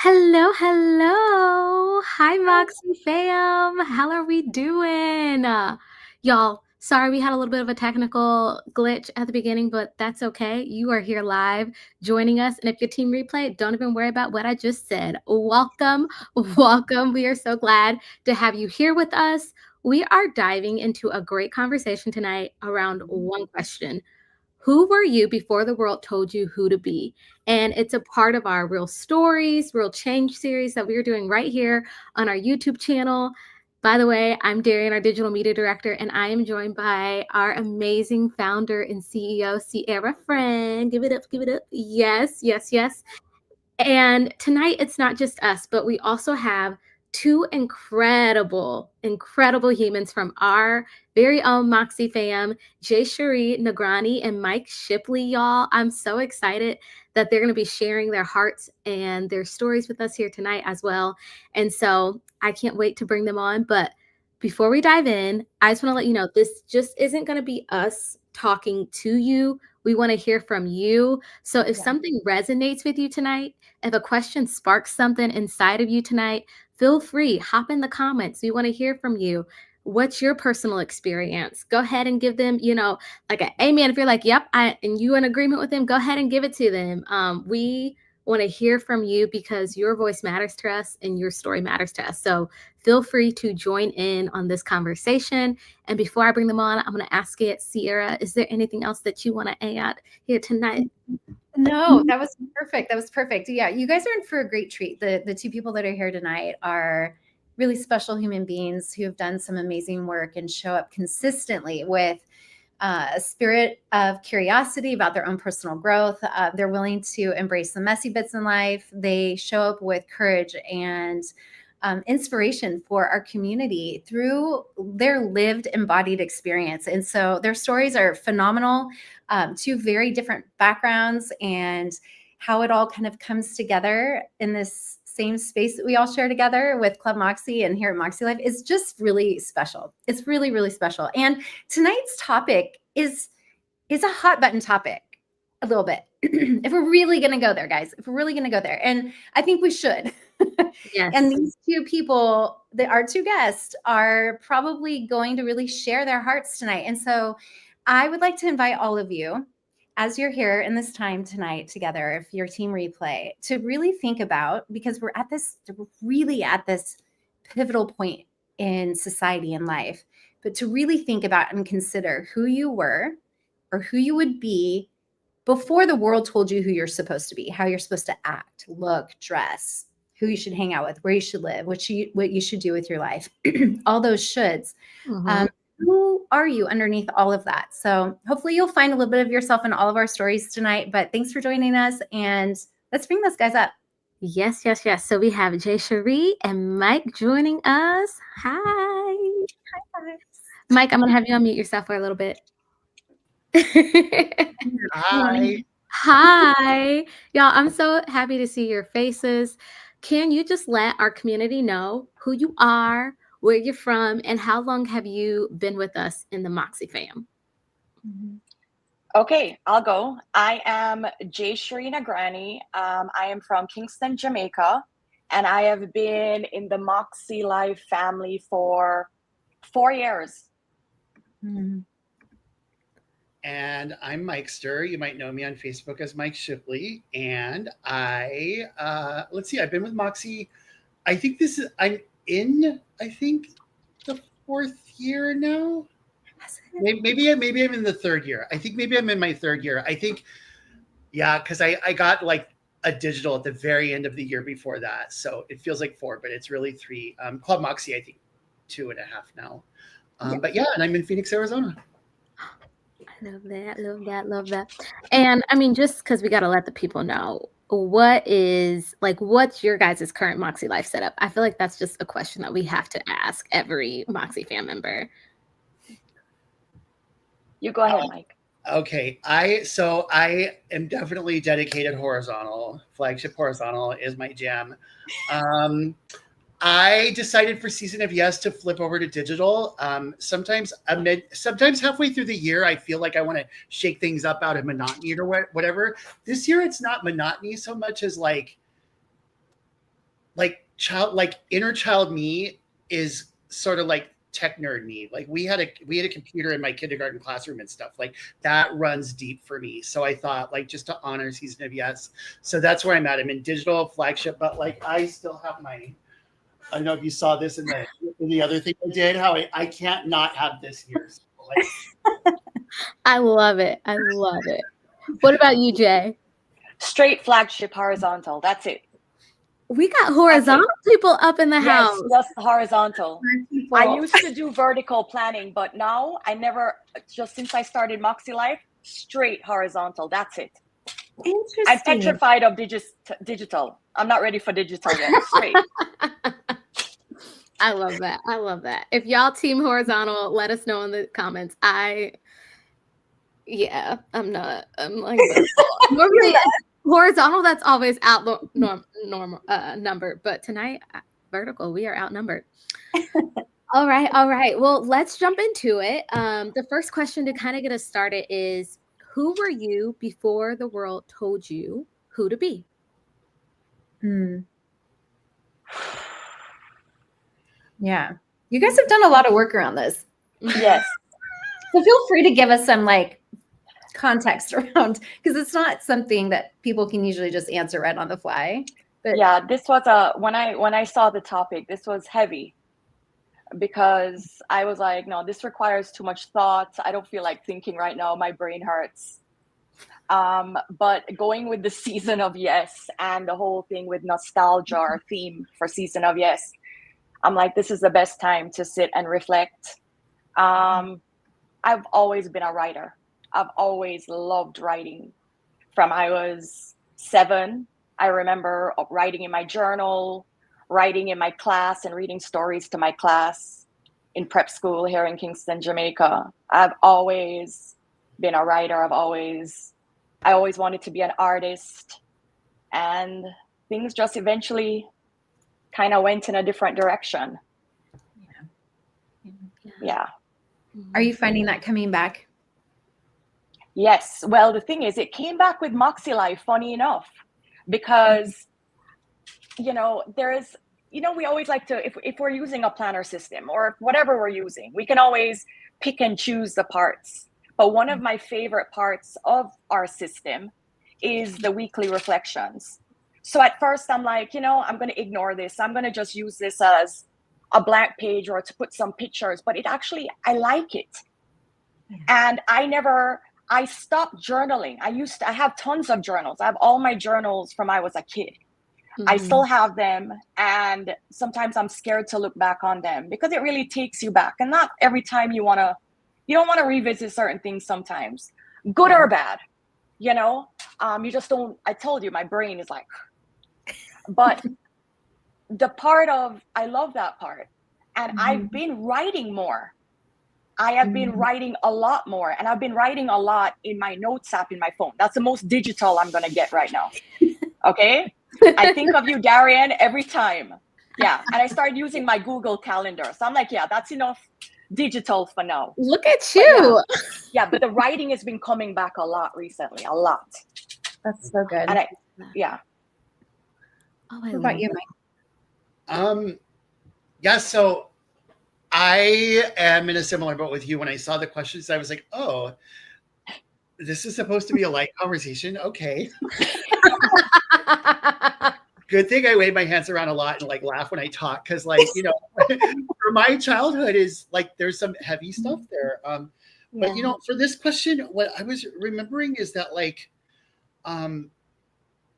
Hello, hello. Hi, MakseFam. How are we doing? Y'all, sorry we had a little bit of a technical glitch at the beginning, but that's okay. You are here live joining us. And if your team replay, don't even worry about what I just said. Welcome, welcome. We are so glad to have you here with us. We are diving into a great conversation tonight around one question. Who were you before the world told you who to be? And it's a part of our Real Stories, Real Change series that we are doing right here on our YouTube channel. By the way, I'm Darian, our digital media director, and I am joined by our amazing founder and CEO, Sierra Friend. Give it up, give it up. Yes, yes, yes. And tonight, it's not just us, but we also have two incredible humans from our very own Moxie fam, Jayshree, Nagrani, and Mike Shipley, y'all. I'm so excited that they're going to be sharing their hearts and their stories with us here tonight as well. And so I can't wait to bring them on. But before we dive in, I just want to let you know this just isn't going to be us talking to you. We want to hear from you. So if something resonates with you tonight, if a question sparks something inside of you tonight, feel free, hop in the comments. We want to hear from you. What's your personal experience? Go ahead and give them, like an amen. If you're like, yep, and you in agreement with them, go ahead and give it to them. We want to hear from you because your voice matters to us and your story matters to us. So feel free to join in on this conversation. And before I bring them on, I'm going to ask it, Sierra, is there anything else that you want to add here tonight? No, that was perfect. That was perfect. Yeah, you guys are in for a great treat. The two people that are here tonight are really special human beings who have done some amazing work and show up consistently with a spirit of curiosity about their own personal growth. They're willing to embrace the messy bits in life. They show up with courage and inspiration for our community through their lived embodied experience. And so their stories are phenomenal, two very different backgrounds, and how it all kind of comes together in this same space that we all share together with ClubMakse and here at MäksēLife is just really special. It's really, really special. And tonight's topic is a hot button topic a little bit. If we're really going to go there, guys, if we're really going to go there, and I think we should. Yes. And these two people, our two guests, are probably going to really share their hearts tonight. And so I would like to invite all of you, as you're here in this time tonight together, if your team replay, to really think about, because we're really at this pivotal point in society and life, but to really think about and consider who you were or who you would be before the world told you who you're supposed to be, how you're supposed to act, look, dress, who you should hang out with, where you should live, what you should do with your life, all those shoulds. Who are you underneath all of that? So hopefully you'll find a little bit of yourself in all of our stories tonight. But thanks for joining us, and let's bring those guys up. Yes, yes, yes. So we have Jayshree and Mike joining us. Hi. Hi, Mike, I'm going to have you unmute yourself for a little bit. Hi. Hi. Y'all, I'm so happy to see your faces. Can you just let our community know who you are, where you're from, and how long have you been with us in the Moxie fam? Okay, I'll go. I am Jayshree Nagrani. I am from Kingston, Jamaica, and I have been in the MäksēLife family for 4 years. And I'm Mikester. You might know me on Facebook as Mike Shipley. And I, let's see, I've been with Moxie. I'm in the 4th year now. Maybe I'm in the 3rd year. I think maybe I'm in my 3rd year. I think, yeah, because I got like a digital at the very end of the year before that. So it feels like 4, but it's really 3. ClubMakse, I think 2.5 now. But yeah, and I'm in Phoenix, Arizona. I love that, love that, love that. And I mean, just because we got to let the people know, what's your guys' current MäksēLife setup? I feel like that's just a question that we have to ask every Moxie fam member. You go ahead, Mike. Okay, I am definitely dedicated horizontal. Flagship horizontal is my jam. I decided for Season of Yes to flip over to digital. Sometimes halfway through the year, I feel like I want to shake things up out of monotony or whatever. This year, it's not monotony so much as like inner child me is sort of like tech nerd me. Like we had a computer in my kindergarten classroom and stuff like that runs deep for me. So I thought like just to honor season of yes. So that's where I'm at. I'm in digital flagship, but like I still have my, I don't know if you saw this in the other thing I did, how I can't not have this here. So like, I love it. I love it. What about you, Jay? Straight flagship horizontal. That's it. We got horizontal people up in the house. Yes, just horizontal. I used to do vertical planning, but now just since I started MäksēLife, straight horizontal. That's it. Interesting. I'm petrified of digital. I'm not ready for digital yet. Straight. I love that. I love that. If y'all team horizontal, let us know in the comments. I'm not. I'm like normally horizontal. That's always number, but tonight vertical. We are outnumbered. All right. Well, let's jump into it. The first question to kind of get us started is: who were you before the world told you who to be? Yeah. You guys have done a lot of work around this. Yes. So feel free to give us some like context around, because it's not something that people can usually just answer right on the fly. But yeah, this was when I saw the topic, this was heavy because I was like, no, this requires too much thought. I don't feel like thinking right now. My brain hurts. But going with the season of yes and the whole thing with nostalgia or theme for season of yes, I'm like, this is the best time to sit and reflect. I've always been a writer. I've always loved writing. From I was 7, I remember writing in my journal, writing in my class and reading stories to my class in prep school here in Kingston, Jamaica. I've always been a writer. I always wanted to be an artist, and things just eventually kind of went in a different direction. Yeah. Are you finding that coming back? Yes. Well, the thing is, it came back with MäksēLife, funny enough, because, there is, we always like to, if we're using a planner system or whatever we're using, we can always pick and choose the parts. But one of my favorite parts of our system is the weekly reflections. So at first I'm like, I'm going to ignore this. I'm going to just use this as a blank page or to put some pictures, but I like it. And I stopped journaling. I have tons of journals. I have all my journals from I was a kid. Mm-hmm. I still have them. And sometimes I'm scared to look back on them because it really takes you back. And not every time you don't want to revisit certain things sometimes, good or bad, you just don't, I told you, my brain is like, but the part of, I love that part. And I've been writing more. I have been writing a lot more, and I've been writing a lot in my notes app in my phone. That's the most digital I'm going to get right now. Okay. I think of you, Darian, every time. Yeah. And I started using my Google Calendar. So I'm like, yeah, that's enough digital for now. Look at you. Yeah, but the writing has been coming back a lot recently. A lot. That's so good. And what about you, Mike? Yeah, so I am in a similar boat with you. When I saw the questions, I was like, oh, this is supposed to be a light conversation. Okay. Good thing I wave my hands around a lot and like laugh when I talk. Cause like, for my childhood is like, there's some heavy stuff there. But for this question, what I was remembering is that like,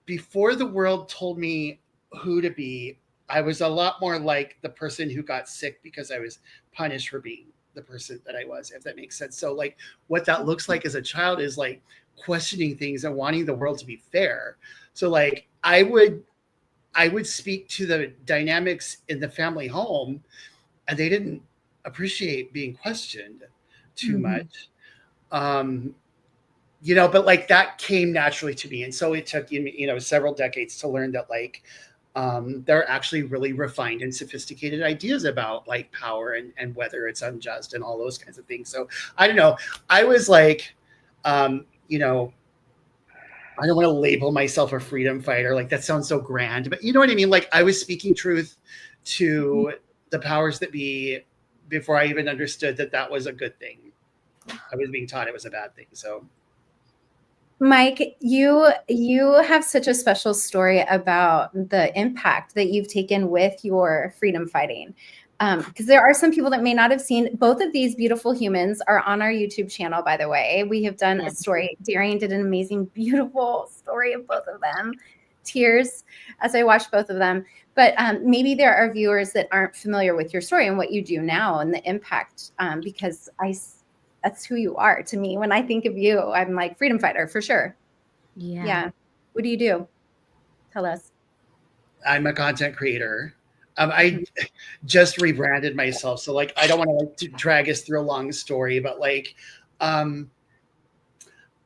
before the world told me who to be, I was a lot more like the person who got sick because I was punished for being the person that I was, if that makes sense. So like what that looks like as a child is like questioning things and wanting the world to be fair. So like I would speak to the dynamics in the family home, and they didn't appreciate being questioned too much. But like that came naturally to me. And so it took, several decades to learn that like, there are actually really refined and sophisticated ideas about like power and whether it's unjust and all those kinds of things. So I don't know. I was like, I don't want to label myself a freedom fighter. Like that sounds so grand, but you know what I mean? Like I was speaking truth to the powers that be before I even understood that that was a good thing. I was being taught it was a bad thing. So Mike, you have such a special story about the impact that you've taken with your freedom fighting. Because there are some people that may not have seen both of these beautiful humans are on our YouTube channel, by the way. We have done a story. Darian did an amazing, beautiful story of both of them. Tears as I watched both of them. But maybe there are viewers that aren't familiar with your story and what you do now and the impact, because that's who you are to me. When I think of you, I'm like freedom fighter for sure. Yeah. What do you do? Tell us. I'm a content creator. I just rebranded myself. So like, I don't want to like drag us through a long story, but like,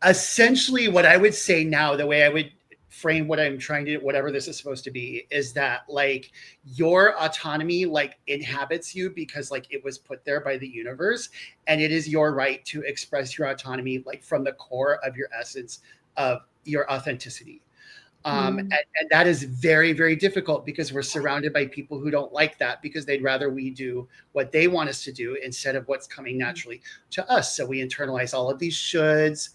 essentially what I would say now, the way I would frame what I'm trying to, whatever this is supposed to be, is that like your autonomy like inhabits you because like it was put there by the universe, and it is your right to express your autonomy like from the core of your essence of your authenticity. And that is very, very difficult because we're surrounded by people who don't like that, because they'd rather we do what they want us to do instead of what's coming naturally to us. So we internalize all of these shoulds,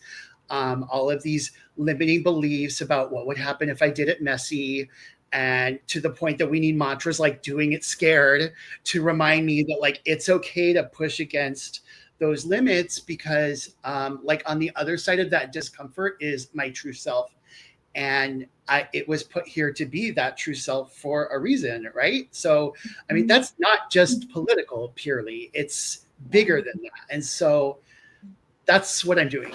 all of these limiting beliefs about what would happen if I did it messy, and to the point that we need mantras like doing it scared to remind me that like it's okay to push against those limits, because like on the other side of that discomfort is my true self. And it was put here to be that true self for a reason, right? So, I mean, that's not just political purely, it's bigger than that. And so that's what I'm doing.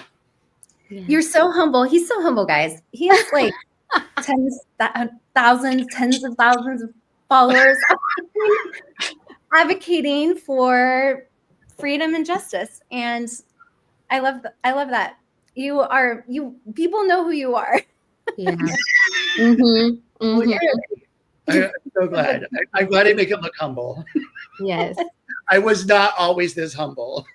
You're so humble. He's so humble, guys. He has like tens of thousands of followers advocating for freedom and justice. And I love that. People know who you are. Yeah. I'm so glad. I'm glad I make it look humble. Yes. I was not always this humble.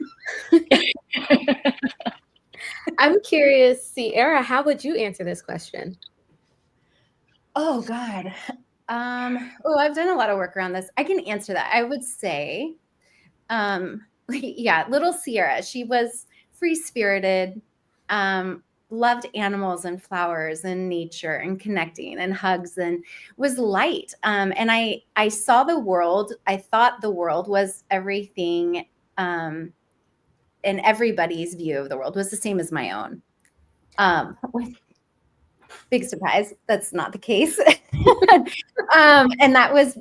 I'm curious, Sierra, how would you answer this question? Oh God. I've done a lot of work around this. I can answer that. I would say, little Sierra, she was free-spirited, loved animals and flowers and nature and connecting and hugs, and was light. And I saw the world. I thought the world was everything, and everybody's view of the world was the same as my own. Big surprise, that's not the case. And that was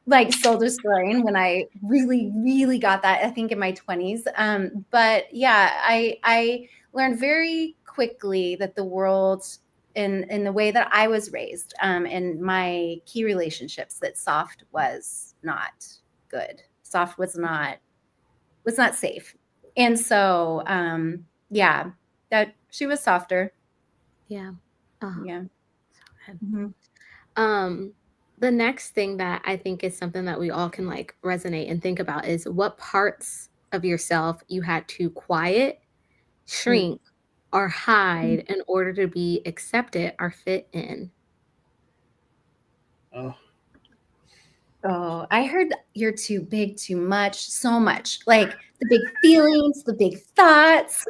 like soul destroying when I really, really got that, I think in my 20s. But yeah, I learned very quickly that the world, in the way that I was raised, in my key relationships, that soft was not good. Soft was not safe. And so, that she was softer. Yeah. Yeah. The next thing that I think is something that we all can like resonate and think about is what parts of yourself you had to quiet, shrink, or hide in order to be accepted or fit in. Oh, I heard you're too big, too much, so much. Like the big feelings, the big thoughts,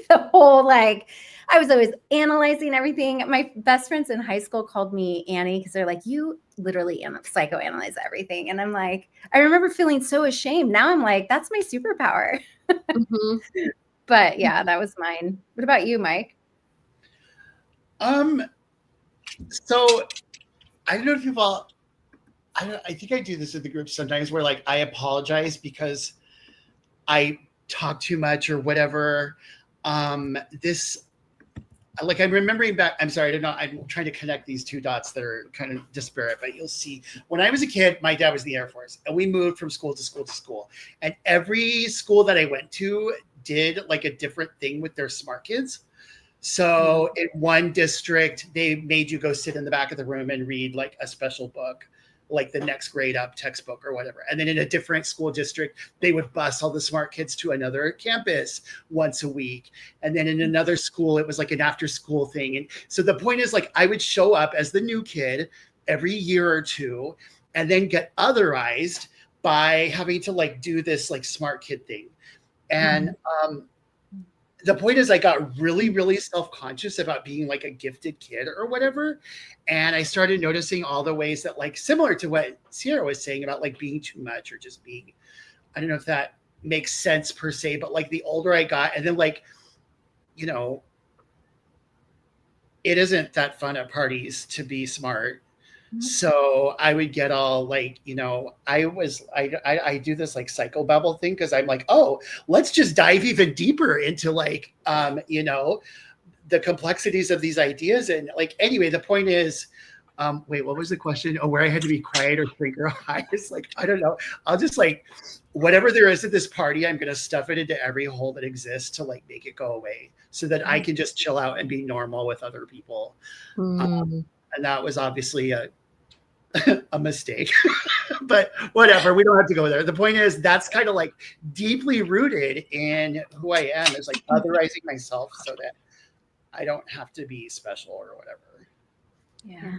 the whole like, I was always analyzing everything. My best friends in high school called me Annie because they're like, you literally psychoanalyze everything. And I'm like, I remember feeling so ashamed. Now I'm like, that's my superpower. But yeah, that was mine. What about you, Mike? So I don't know if you've all, I think I do this in the group sometimes where like I apologize because I talk too much or whatever. Like I'm remembering back, I'm sorry, I'm trying to connect these two dots that are kind of disparate, but you'll see. When I was a kid, my dad was in the Air Force, and we moved from school to school to school. And every school that I went to did like a different thing with their smart kids. So in one district, they made you go sit in the back of the room and read like a special book. like the next grade up textbook or whatever. And then in a different school district, they would bus all the smart kids to another campus once a week. And then in another school, it was like an after school thing. And so the point is, like, I would show up as the new kid every year or two and then get otherized by having to like do this like smart kid thing. And the point is, I got really, really self-conscious about being like a gifted kid or whatever. And I started noticing all the ways that, like, similar to what Sierra was saying about like being too much or just being, I don't know if that makes sense per se, but like the older I got, and then like, you know, it isn't that fun at parties to be smart. So I would get all like, you know, I do this like psychobabble thing because I'm like, oh, let's just dive even deeper into like, you know, the complexities of these ideas. And like, anyway, the point is, wait, what was the question? Oh, where I had to be quiet or shrink or high? It's like, I don't know. I'll just like, whatever there is at this party, I'm going to stuff it into every hole that exists to like make it go away so that I can just chill out and be normal with other people. And that was obviously a mistake, but whatever, we don't have to go there. The point is, that's kind of like deeply rooted in who I am, is like otherizing myself so that I don't have to be special or whatever. Yeah.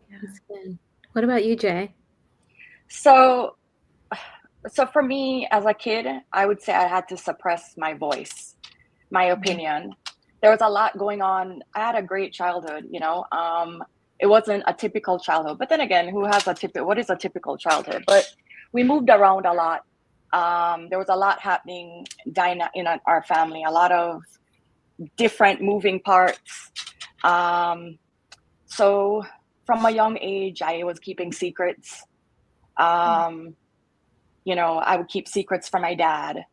That's good. What about you, Jay? So for me as a kid, I would say I had to suppress my voice, my opinion. There was a lot going on. I had a great childhood, you know. It wasn't a typical childhood, but then again, what is a typical childhood? But we moved around a lot. There was a lot happening in our family, a lot of different moving parts. So from a young age, I was keeping secrets. You know, I would keep secrets from my dad.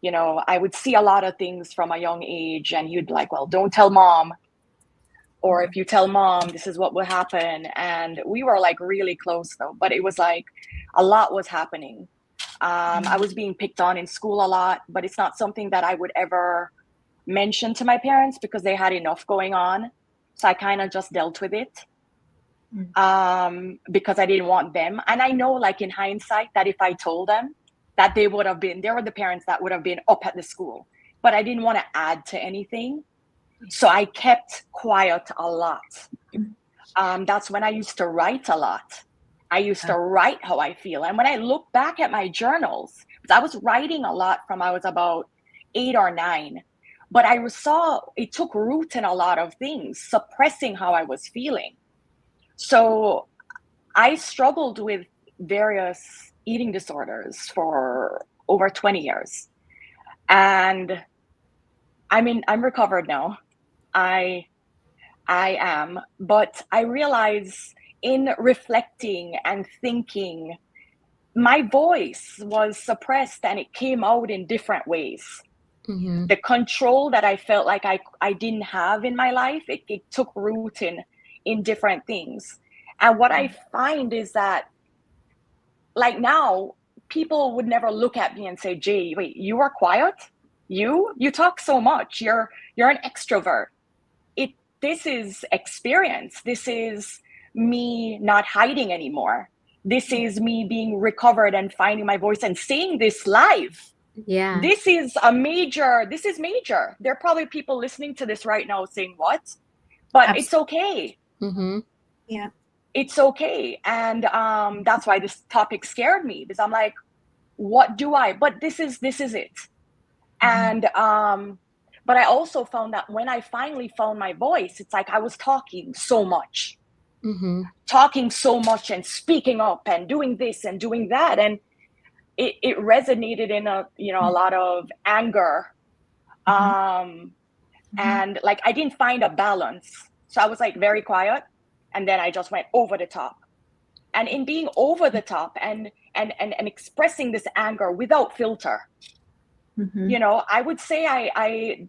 You know, I would see a lot of things from a young age, and he'd be like, well, don't tell mom. Or if you tell mom, this is what will happen. And we were like really close though, but it was like a lot was happening. I was being picked on in school a lot, but it's not something that I would ever mention to my parents because they had enough going on. So I kind of just dealt with it because I didn't want them. And I know, like, in hindsight, that if I told them, that they were the parents that would have been up at the school, but I didn't want to add to anything. So I kept quiet a lot. That's when I used to write a lot. I used to write how I feel. And when I look back at my journals, I was writing a lot from I was about 8 or 9, but I saw it took root in a lot of things, suppressing how I was feeling. So I struggled with various eating disorders for over 20 years. And I mean, I'm recovered now. I am, but I realize in reflecting and thinking, my voice was suppressed and it came out in different ways. The control that I felt like I didn't have in my life, it took root in different things. And what I find is that, like, now people would never look at me and say, Jay, wait, you are quiet? You talk so much. You're an extrovert. This is experience. This is me not hiding anymore. This is me being recovered and finding my voice and saying this live. Yeah. This is major. There are probably people listening to this right now saying, what? But Absolutely. It's okay. Yeah. It's okay. And that's why this topic scared me, because I'm like, what do I? But this is it. And but I also found that when I finally found my voice, it's like I was talking so much, and speaking up and doing this and doing that, and it resonated in a lot of anger, and like I didn't find a balance. So I was like very quiet, and then I just went over the top. And in being over the top and expressing this anger without filter, you know, I would say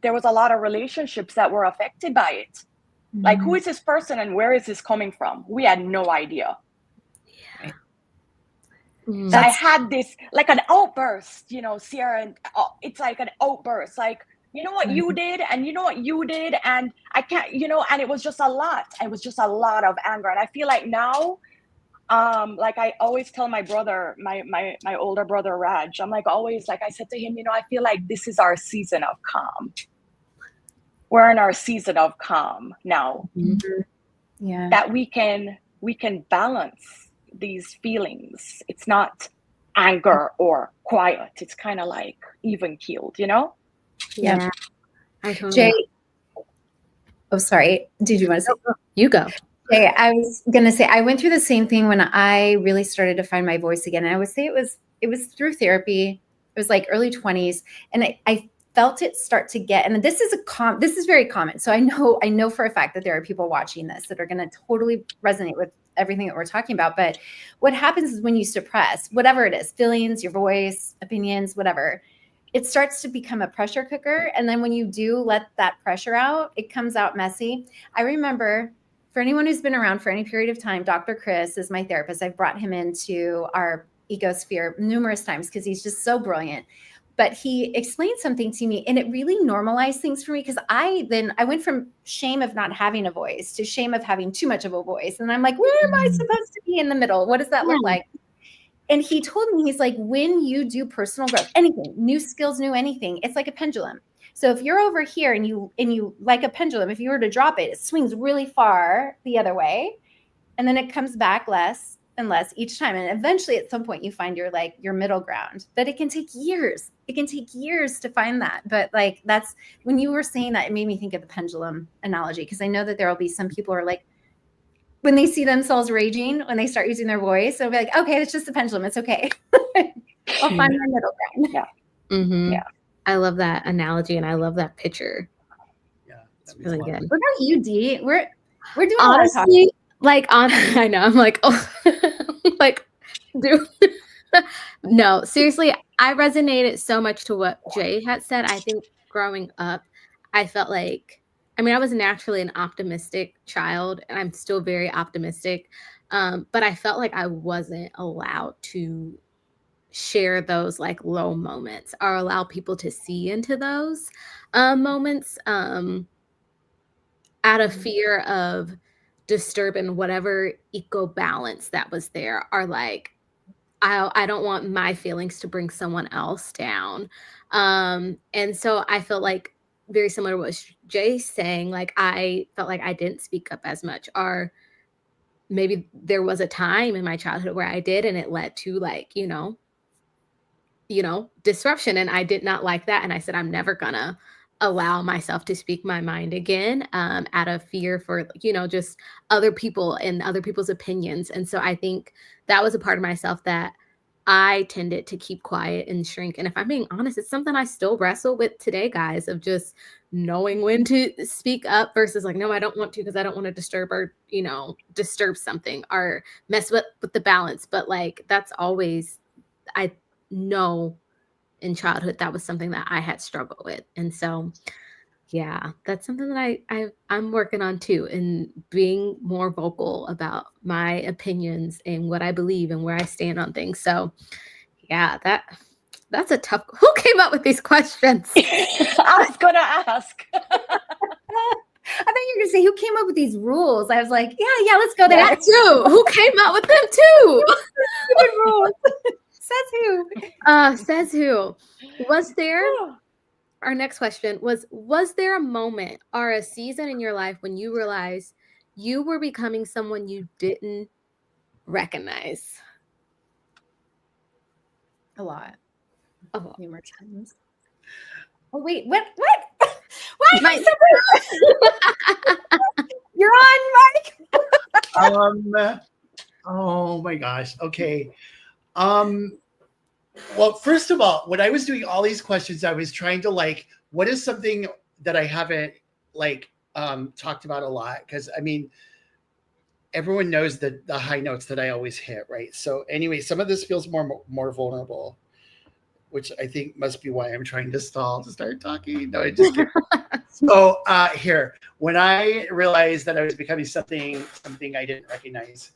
there was a lot of relationships that were affected by it. Like, who is this person and where is this coming from? We had no idea. Yeah. So I had this, like, an outburst, you know, Sierra, and it's like an outburst, like, you know what you did, and you know what you did, and I can't, and it was just a lot. It was just a lot of anger. And I feel like now, like I always tell my brother, my older brother Raj, I'm like, always, like I said to him, I feel like this is our season of calm. We're in our season of calm now. Mm-hmm. Yeah. That we can balance these feelings. It's not anger or quiet. It's kind of like even keeled, Yeah. I totally Jay, oh, sorry. Did you want to say? You go. Jay, I was gonna say I went through the same thing when I really started to find my voice again. And I would say it was through therapy. It was like early 20s, and I felt it start to get. And this is very common. So I know for a fact that there are people watching this that are going to totally resonate with everything that we're talking about. But what happens is when you suppress whatever it is, feelings, your voice, opinions, whatever, it starts to become a pressure cooker. And then when you do let that pressure out, it comes out messy. I remember, for anyone who's been around for any period of time, Dr. Chris is my therapist. I've brought him into our ecosphere numerous times because he's just so brilliant. But he explained something to me, and it really normalized things for me, because I went from shame of not having a voice to shame of having too much of a voice. And I'm like, where am I supposed to be in the middle? What does that look like? And he told me, he's like, when you do personal growth, anything, new skills, new anything, it's like a pendulum. So if you're over here and you like a pendulum, if you were to drop it, it swings really far the other way, and then it comes back less and less each time. And eventually at some point you find your middle ground, but it can take years. It can take years to find that. But like, that's when you were saying that, it made me think of the pendulum analogy. Cause I know that there'll be some people who are like, when they see themselves raging, when they start using their voice, they'll be like, okay, it's just a pendulum. It's okay. I'll find my middle ground. Yeah. Mm-hmm. Yeah. I love that analogy, and I love that picture. Yeah. It's really good. What about you, Dee? We're doing Honestly, a lot of talking. I know. I'm like, oh, like, dude. No, seriously, I resonated so much to what Jay had said. I think growing up, I felt like, I was naturally an optimistic child, and I'm still very optimistic. But I felt like I wasn't allowed to share those like low moments or allow people to see into those moments out of fear of disturbing whatever eco balance that was there, or like I don't want my feelings to bring someone else down. And so I feel like very similar to what Jay's saying, like I felt like I didn't speak up as much, or maybe there was a time in my childhood where I did, and it led to like, disruption. And I did not like that. And I said, I'm never gonna allow myself to speak my mind again, out of fear for, just other people and other people's opinions. And so I think that was a part of myself that I tended to keep quiet and shrink. And if I'm being honest, it's something I still wrestle with today, guys, of just knowing when to speak up versus like, no, I don't want to, because I don't want to disturb or, disturb something or mess with the balance. But like, that's always, I know in childhood, that was something that I had struggled with. And so, yeah, that's something that I'm working on too, and being more vocal about my opinions and what I believe and where I stand on things. So yeah, that's a tough. Who came up with these questions? I was gonna ask. I thought you were gonna say, who came up with these rules? I was like, yeah, let's go there. That too. Who came up with them too? Good rules. Says who? Was there? Our next question was there a moment or a season in your life when you realized you were becoming someone you didn't recognize? A lot. Oh, Numerous times. Oh, wait, what? Why am I so You're on, Mike. Oh my gosh. Okay. Well, first of all, when I was doing all these questions, I was trying to like, what is something that I haven't like talked about a lot? Because everyone knows the high notes that I always hit, right? So anyway, some of this feels more vulnerable, which I think must be why I'm trying to stall to start talking. No, I just kidding. So here, when I realized that I was becoming something I didn't recognize,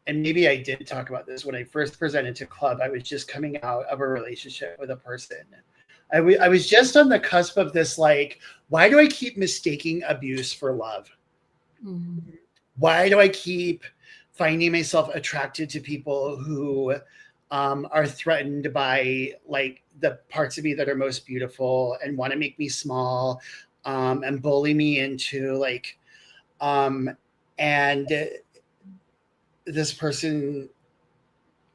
and maybe I did talk about this when I first presented to Club. I was just coming out of a relationship with a person. I was just on the cusp of this, like, why do I keep mistaking abuse for love? Why do I keep finding myself attracted to people who are threatened by like the parts of me that are most beautiful and want to make me small and bully me into like, and this person,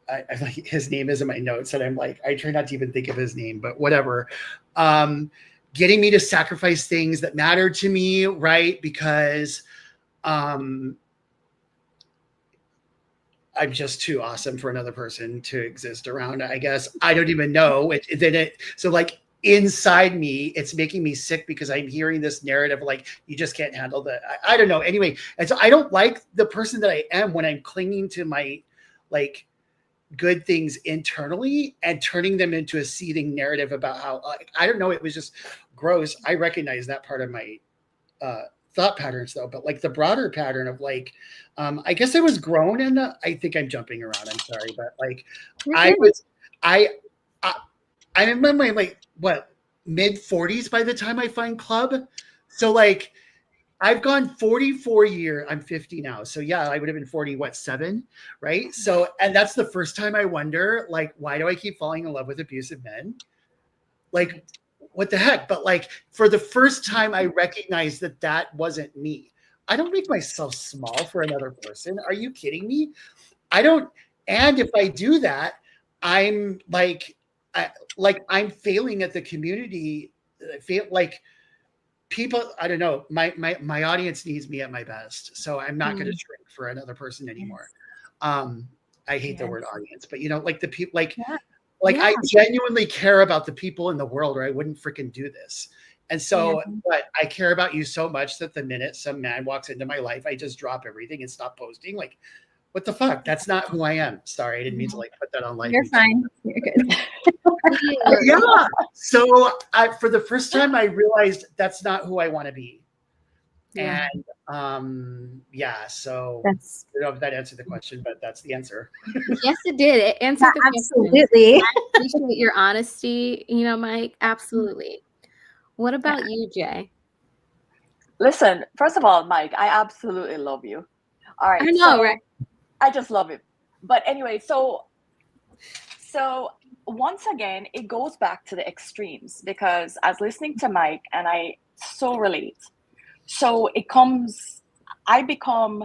I like his name is in my notes and I'm like, I try not to even think of his name, but whatever. Getting me to sacrifice things that matter to me, right? Because I'm just too awesome for another person to exist around, I guess. I don't even know. So like inside me, it's making me sick because I'm hearing this narrative like, you just can't handle that. I don't know. Anyway, and so I don't like the person that I am when I'm clinging to my like good things internally and turning them into a seething narrative about how, like, I don't know. It was just gross. I recognize that part of my thought patterns though, but like the broader pattern of like, I guess I was grown and I think I'm jumping around. I'm sorry, but like I'm in my like what mid 40s by the time I find club. So like I've gone 44 years. I'm 50 now. So yeah, I would have been 40, what, 7, right? So, and that's the first time I wonder, like, why do I keep falling in love with abusive men? Like, what the heck? But like for the first time, I recognized that that wasn't me. I don't make myself small for another person. Are you kidding me? I don't. And if I do that, I'm like, I'm failing at the community. I feel like people. I don't know. My audience needs me at my best, so I'm not going to shrink for another person anymore. I hate the word audience, but you know, like the people, like I genuinely care about the people in the world or I wouldn't freaking do this. And so, but I care about you so much that the minute some man walks into my life, I just drop everything and stop posting. Like, what the fuck? That's not who I am. Sorry, I didn't mean to like put that on live. You're fine. You're good. Yeah. So for the first time, I realized that's not who I want to be. Yeah. And so I don't know if that answered the question, but that's the answer. Yes, it did. It answered the question. Absolutely. I appreciate your honesty, you know, Mike. Absolutely. What about you, Jay? Listen, first of all, Mike, I absolutely love you. All right. I know, right? I just love it. But anyway, so once again, it goes back to the extremes because I was listening to Mike and I so relate. So I became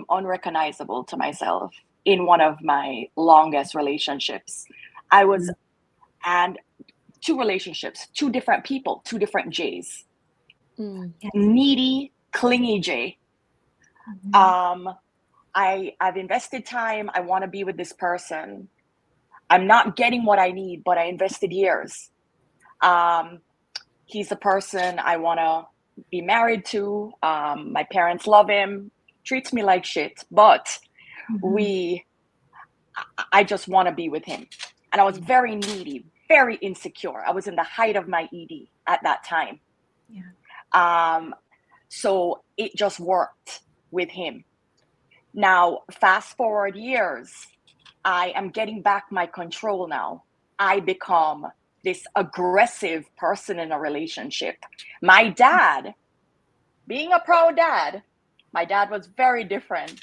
unrecognizable to myself in one of my longest relationships. And 2 relationships, 2 different people, 2 different J's. Needy, clingy J. I've invested time. I want to be with this person. I'm not getting what I need, but I invested years. He's the person I want to be married to. My parents love him, treats me like shit, but I just want to be with him. And I was very needy, very insecure. I was in the height of my ED at that time. So it just worked with him. Now, fast forward years, I am getting back my control now. I become this aggressive person in a relationship. My dad, being a proud dad, my dad was very different,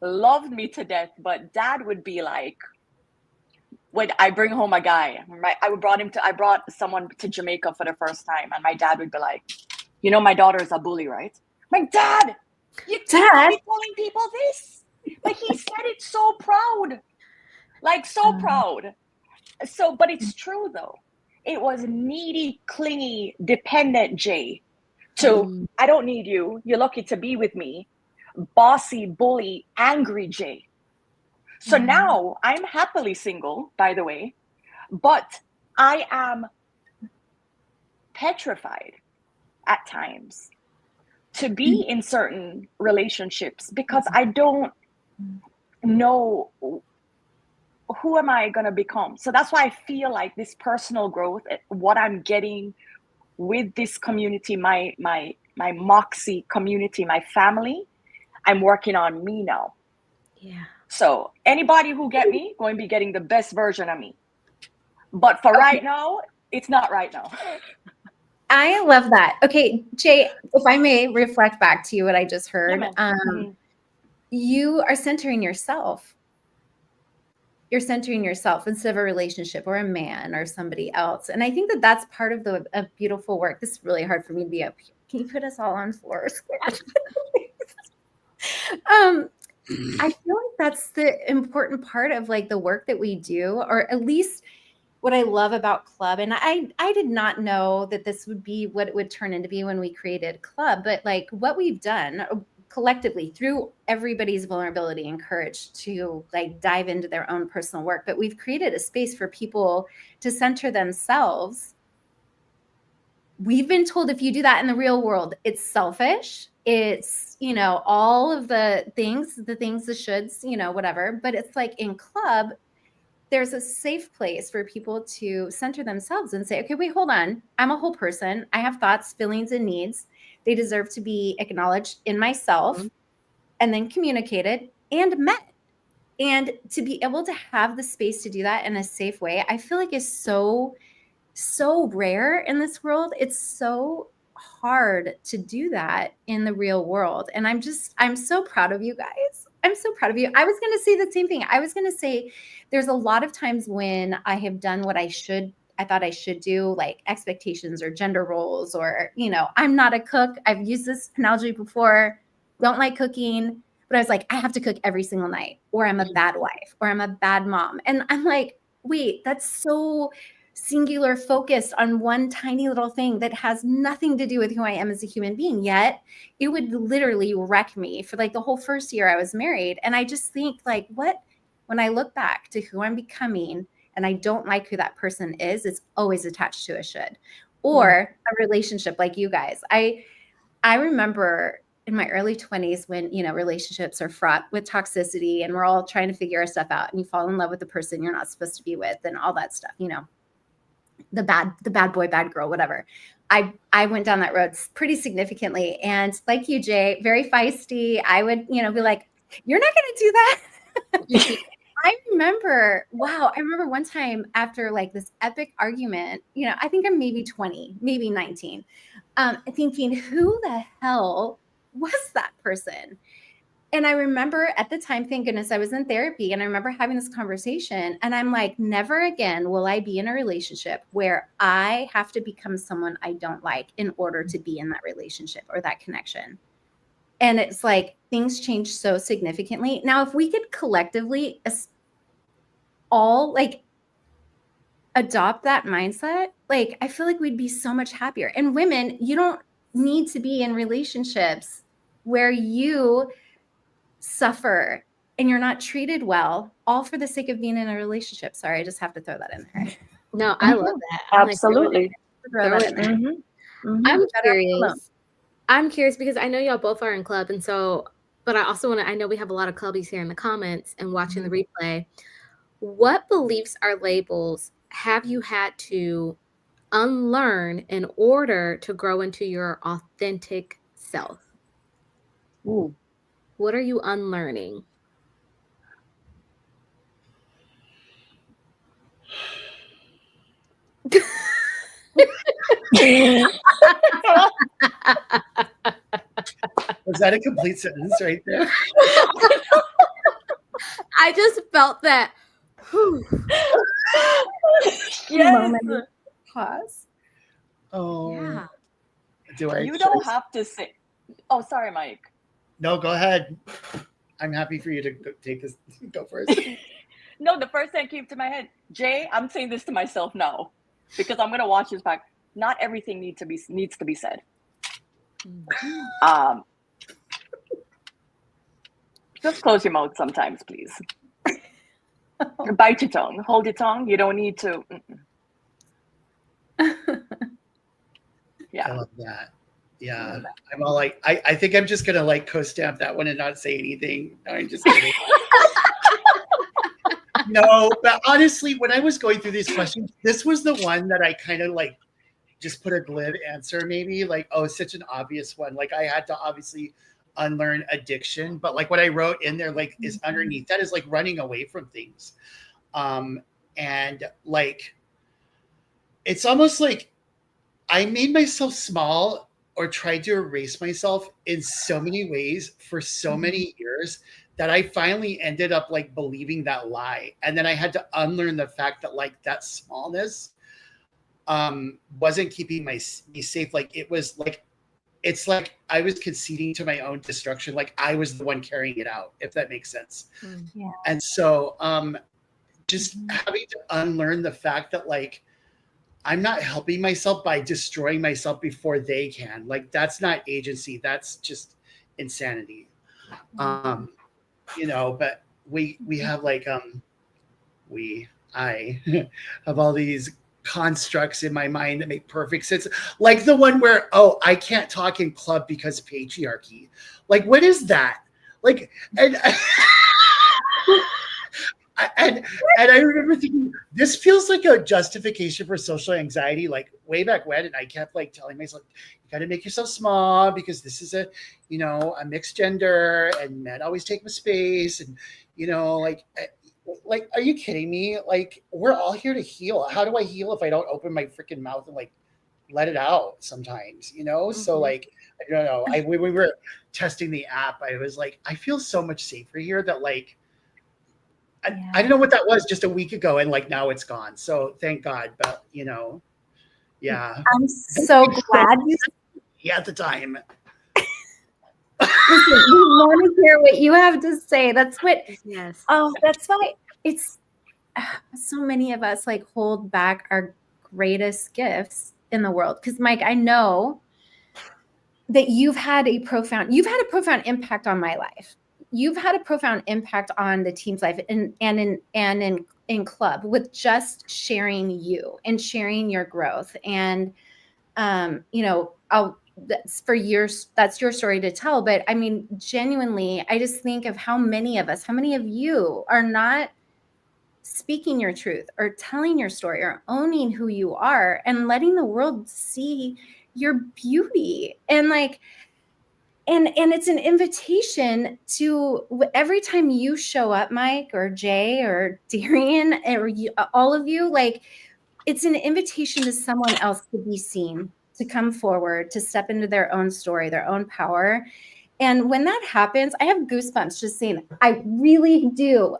loved me to death, but dad would be like, when I bring home a guy, right? I brought someone to Jamaica for the first time, and my dad would be like, you know, my daughter is a bully, right? My dad, you can't be telling people this. But he said it so proud, like so proud. So, but it's true though. It was needy, clingy, dependent Jay. To I don't need you. You're lucky to be with me. Bossy, bully, angry Jay. So now I'm happily single, by the way, but I am petrified at times to be in certain relationships because I don't know who am I going to become. So that's why I feel like this personal growth, what I'm getting with this community, my Moxie community, my family, I'm working on me now. Yeah. So anybody who get me going to be getting the best version of me. But for right now, it's not right now. I love that. Okay, Jay, if I may reflect back to you what I just heard, you are centering yourself. You're centering yourself instead of a relationship or a man or somebody else. And I think that that's part of the beautiful work. This is really hard for me to be up here. Can you put us all on floors? I feel like that's the important part of like the work that we do, or at least what I love about Club. And I did not know that this would be what it would turn into be when we created Club, but like what we've done collectively through everybody's vulnerability and courage to like dive into their own personal work. But we've created a space for people to center themselves. We've been told if you do that in the real world, it's selfish. It's, you know, all of the things, the shoulds, you know, whatever. But it's like in Club, there's a safe place for people to center themselves and say, okay, wait, hold on. I'm a whole person. I have thoughts, feelings, and needs. They deserve to be acknowledged in myself and then communicated and met. And to be able to have the space to do that in a safe way, I feel like is so rare in this world. It's so hard to do that in the real world. And I'm so proud of you guys. I'm so proud of you. I was going to say the same thing. I was going to say there's a lot of times when I have done what I thought I should do, like expectations or gender roles, or, you know, I'm not a cook. I've used this analogy before. Don't like cooking, but I was like, I have to cook every single night, or I'm a bad wife, or I'm a bad mom. And I'm like, wait, that's so singular focused on one tiny little thing that has nothing to do with who I am as a human being. Yet it would literally wreck me for like the whole first year I was married. And I just think like, when I look back to who I'm becoming and I don't like who that person is, it's always attached to a should, or a relationship like you guys. I remember in my early 20s when, you know, relationships are fraught with toxicity and we're all trying to figure our stuff out, and you fall in love with the person you're not supposed to be with and all that stuff, you know, the bad boy, bad girl, whatever. I went down that road pretty significantly. And like you, Jay, very feisty. I would, you know, be like, you're not going to do that. I remember one time after like this epic argument, you know, I think I'm maybe 20, maybe 19, thinking, who the hell was that person? And I remember at the time, thank goodness I was in therapy, and I remember having this conversation, and I'm like, never again will I be in a relationship where I have to become someone I don't like in order to be in that relationship or that connection. And it's like things change so significantly. Now, if we could collectively all like adopt that mindset, like I feel like we'd be so much happier. And women, you don't need to be in relationships where you suffer and you're not treated well, all for the sake of being in a relationship. Sorry, I just have to throw that in there. No, I love that. Absolutely. I'm curious because I know y'all both are in Club, and so, but I also I know we have a lot of clubbies here in the comments and watching the replay. What beliefs or labels have you had to unlearn in order to grow into your authentic self? Ooh. What are you unlearning? Was that a complete sentence right there? I just felt that. Moment. Pause. Oh, yeah. You don't have to say. Oh, sorry, Mike. No, go ahead. I'm happy for you to take this. Go first. No, the first thing that came to my head, Jay, I'm saying this to myself now because I'm gonna watch this back. Not everything needs to be said. Just close your mouth sometimes, please. Bite your tongue. Hold your tongue. You don't need to. Yeah. I love that. Yeah. I'm all like, I think I'm just gonna like co-stamp that one and not say anything. No, I'm just kidding. No, but honestly, when I was going through these questions, this was the one that I kind of like just put a glib answer, maybe like, oh, such an obvious one. Like I had to obviously unlearn addiction, but like what I wrote in there, like is underneath that is like running away from things. And like, it's almost like I made myself small or tried to erase myself in so many ways for so many years that I finally ended up like believing that lie. And then I had to unlearn the fact that like that smallness wasn't keeping me safe. Like it was like, it's like I was conceding to my own destruction. Like I was the one carrying it out, if that makes sense. Yeah. And so just having to unlearn the fact that like, I'm not helping myself by destroying myself before they can. Like that's not agency. That's just insanity. You know, but we have like I have all these constructs in my mind that make perfect sense. Like the one where, oh, I can't talk in club because patriarchy. Like, what is that? Like, and and I remember thinking, this feels like a justification for social anxiety, like way back when. And I kept like telling myself, you got to make yourself small because this is a, you know, a mixed gender and men always take my space. And, you know, like, are you kidding me? Like, we're all here to heal. How do I heal if I don't open my freaking mouth and like let it out sometimes, you know? So like, I don't know. When we were testing the app, I was like, I feel so much safer here that like, I don't know what that was just a week ago, and like now it's gone. So thank God. But you know, yeah. I'm so glad you. Yeah, at the time. Listen, we want to hear what you have to say. That's what. Yes. Oh, that's why it's so many of us like hold back our greatest gifts in the world. Because Mike, I know that you've had a profound impact on my life. You've had a profound impact on the team's life and in club with just sharing you and sharing your growth. And, you know, that's your story to tell. But I mean, genuinely, I just think of how many of you are not speaking your truth or telling your story or owning who you are and letting the world see your beauty. And like, and it's an invitation to every time you show up, Mike or Jay or Darian or all of you, like it's an invitation to someone else to be seen, to come forward, to step into their own story, their own power. And when that happens, I have goosebumps just saying, I really do.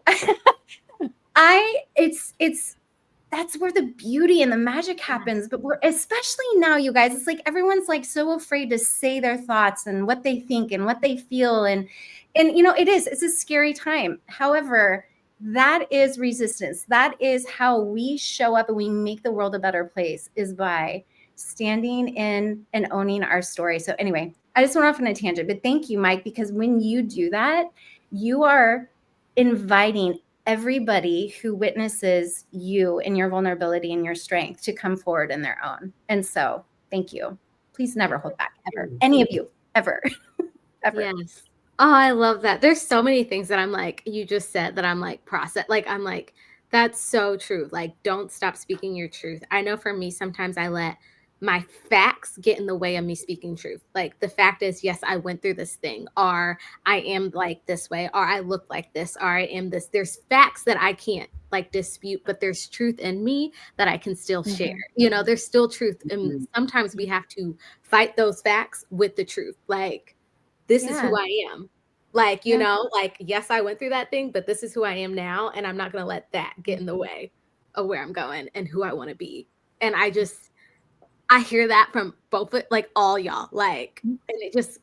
That's where the beauty and the magic happens. But we're, especially now, you guys, it's like everyone's like so afraid to say their thoughts and what they think and what they feel. And you know, it's a scary time. However, that is resistance. That is how we show up and we make the world a better place, is by standing in and owning our story. So anyway, I just went off on a tangent, but thank you, Mike, because when you do that, you are inviting everybody who witnesses you and your vulnerability and your strength to come forward in their own. And so thank you. Please never hold back, ever. Any of you, ever. Ever. Yes. Oh, I love that. There's so many things that I'm like, you just said that I'm like I'm like, that's so true. Like, don't stop speaking your truth. I know for me, sometimes I let my facts get in the way of me speaking truth. Like the fact is, yes, I went through this thing, or I am like this way, or I look like this, or I am this. There's facts that I can't like dispute, but there's truth in me that I can still share. You know, there's still truth. And sometimes we have to fight those facts with the truth. Like, this is who I am. Like, you know, like, yes, I went through that thing, but this is who I am now. And I'm not going to let that get in the way of where I'm going and who I want to be. And I hear that from both, like all y'all, like, and it just,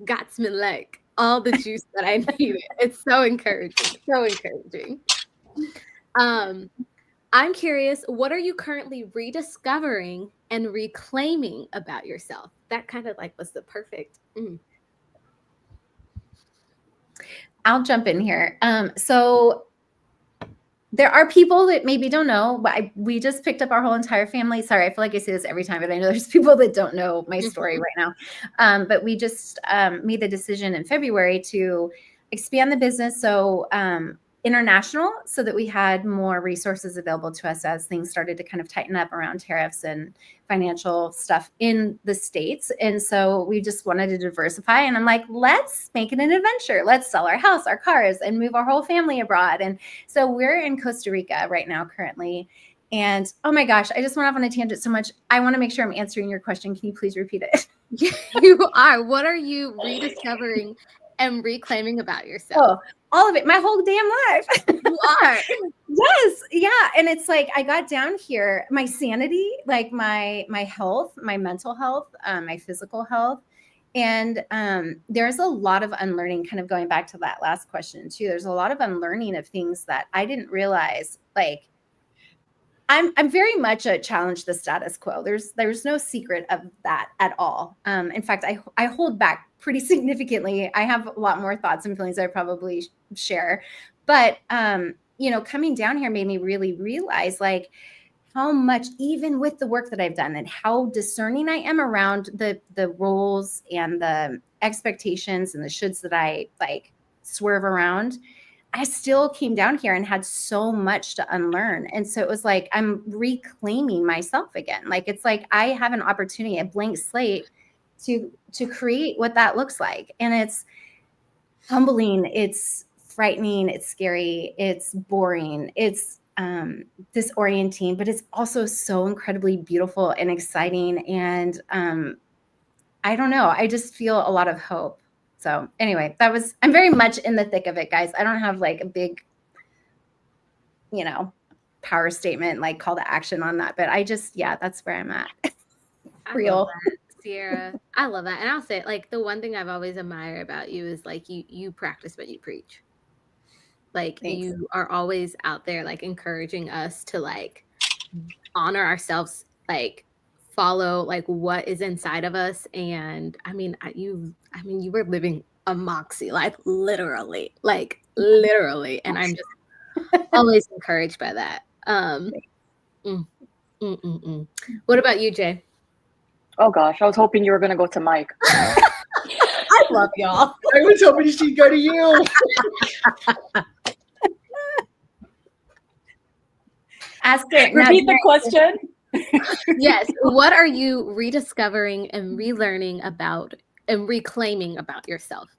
got me like all the juice that I needed. It's so encouraging, so encouraging. I'm curious, what are you currently rediscovering and reclaiming about yourself? That kind of like was the perfect. I'll jump in here. So there are people that maybe don't know, but we just picked up our whole entire family. Sorry, I feel like I say this every time, but I know there's people that don't know my story right now. But we just made the decision in February to expand the business. So international, so that we had more resources available to us as things started to kind of tighten up around tariffs and financial stuff in the States. And so we just wanted to diversify. And I'm like, let's make it an adventure. Let's sell our house, our cars, and move our whole family abroad. And so we're in Costa Rica right now currently. And oh my gosh, I just went off on a tangent so much. I want to make sure I'm answering your question. Can you please repeat it? You are. What are you rediscovering and reclaiming about yourself? Oh, all of it, my whole damn life. You are. Yes. Yeah. And it's like, I got down here, my sanity, like my health, my mental health, my physical health. And there's a lot of unlearning, kind of going back to that last question too. There's a lot of unlearning of things that I didn't realize. Like, I'm very much a challenge the status quo. There's no secret of that at all. In fact, I hold back pretty significantly. I have a lot more thoughts and feelings I probably share, but coming down here made me really realize like how much, even with the work that I've done, and how discerning I am around the roles and the expectations and the shoulds that I like swerve around. I still came down here and had so much to unlearn. And so it was like, I'm reclaiming myself again. Like, it's like, I have an opportunity, a blank slate to create what that looks like. And it's humbling. It's frightening. It's scary. It's boring. It's disorienting, but it's also so incredibly beautiful and exciting. And I don't know. I just feel a lot of hope. So anyway, I'm very much in the thick of it, guys. I don't have like a big, power statement, like call to action on that. But that's where I'm at. Real. Sierra. I love that. And I'll say, like, the one thing I've always admired about you is like you practice what you preach. Like, Thanks. You are always out there like encouraging us to like honor ourselves, like follow like what is inside of us. And you were living a Moxie life, literally. And I'm just always encouraged by that. What about you, Jay? Oh gosh, I was hoping you were gonna go to Mike. I love y'all. I was hoping she'd go to you. Ask it. Repeat the question. Yes. What are you rediscovering and relearning about and reclaiming about yourself?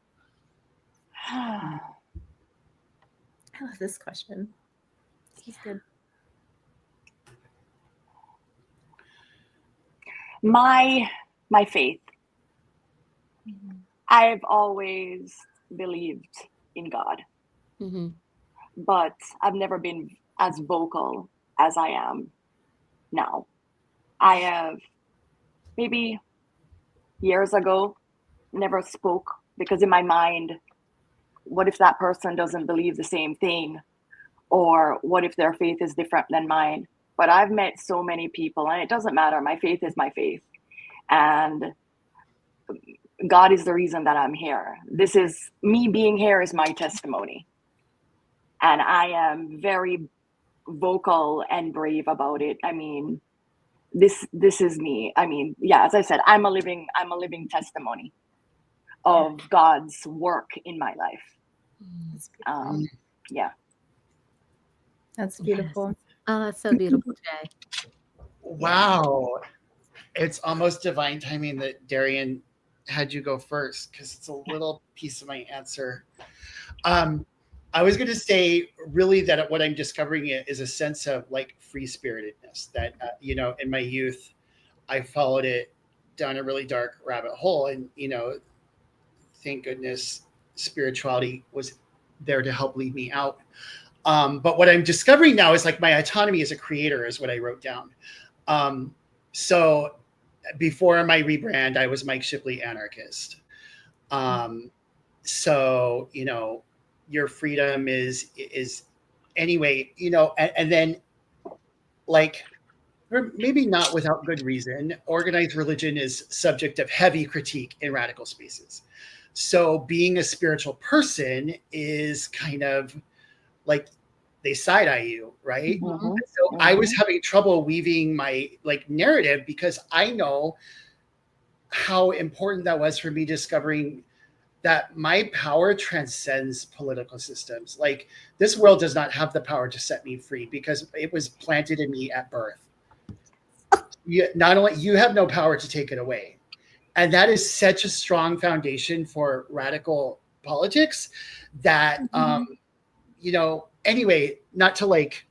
I love this question. It's good. My faith. Mm-hmm. I've always believed in God, mm-hmm. but I've never been as vocal as I am now. I have maybe years ago never spoke because in my mind, what if that person doesn't believe the same thing? Or what if their faith is different than mine? But I've met so many people, and it doesn't matter. My faith is my faith. And God is the reason that I'm here. This is me being here is my testimony. And I am very vocal and brave about it. I mean, this is me. I mean, yeah, as I said, I'm a living testimony of God's work in my life. Yeah. That's beautiful. Yes. Oh, that's so beautiful, Jay. Wow. It's almost divine timing that Darian had you go first, because it's a little piece of my answer. I was going to say really that what I'm discovering is a sense of like free spiritedness that, in my youth, I followed it down a really dark rabbit hole. And, thank goodness spirituality was there to help lead me out. But what I'm discovering now is like my autonomy as a creator is what I wrote down. So before my rebrand, I was Mike Shipley Anarchist. So, your freedom is anyway, and then like, maybe not without good reason, organized religion is subject of heavy critique in radical spaces. So being a spiritual person is kind of like they side eye you, right? Mm-hmm. So mm-hmm. I was having trouble weaving my like narrative because I know how important that was for me discovering that my power transcends political systems. Like this world does not have the power to set me free because it was planted in me at birth. Not only you have no power to take it away. And that is such a strong foundation for radical politics that, anyway, not to like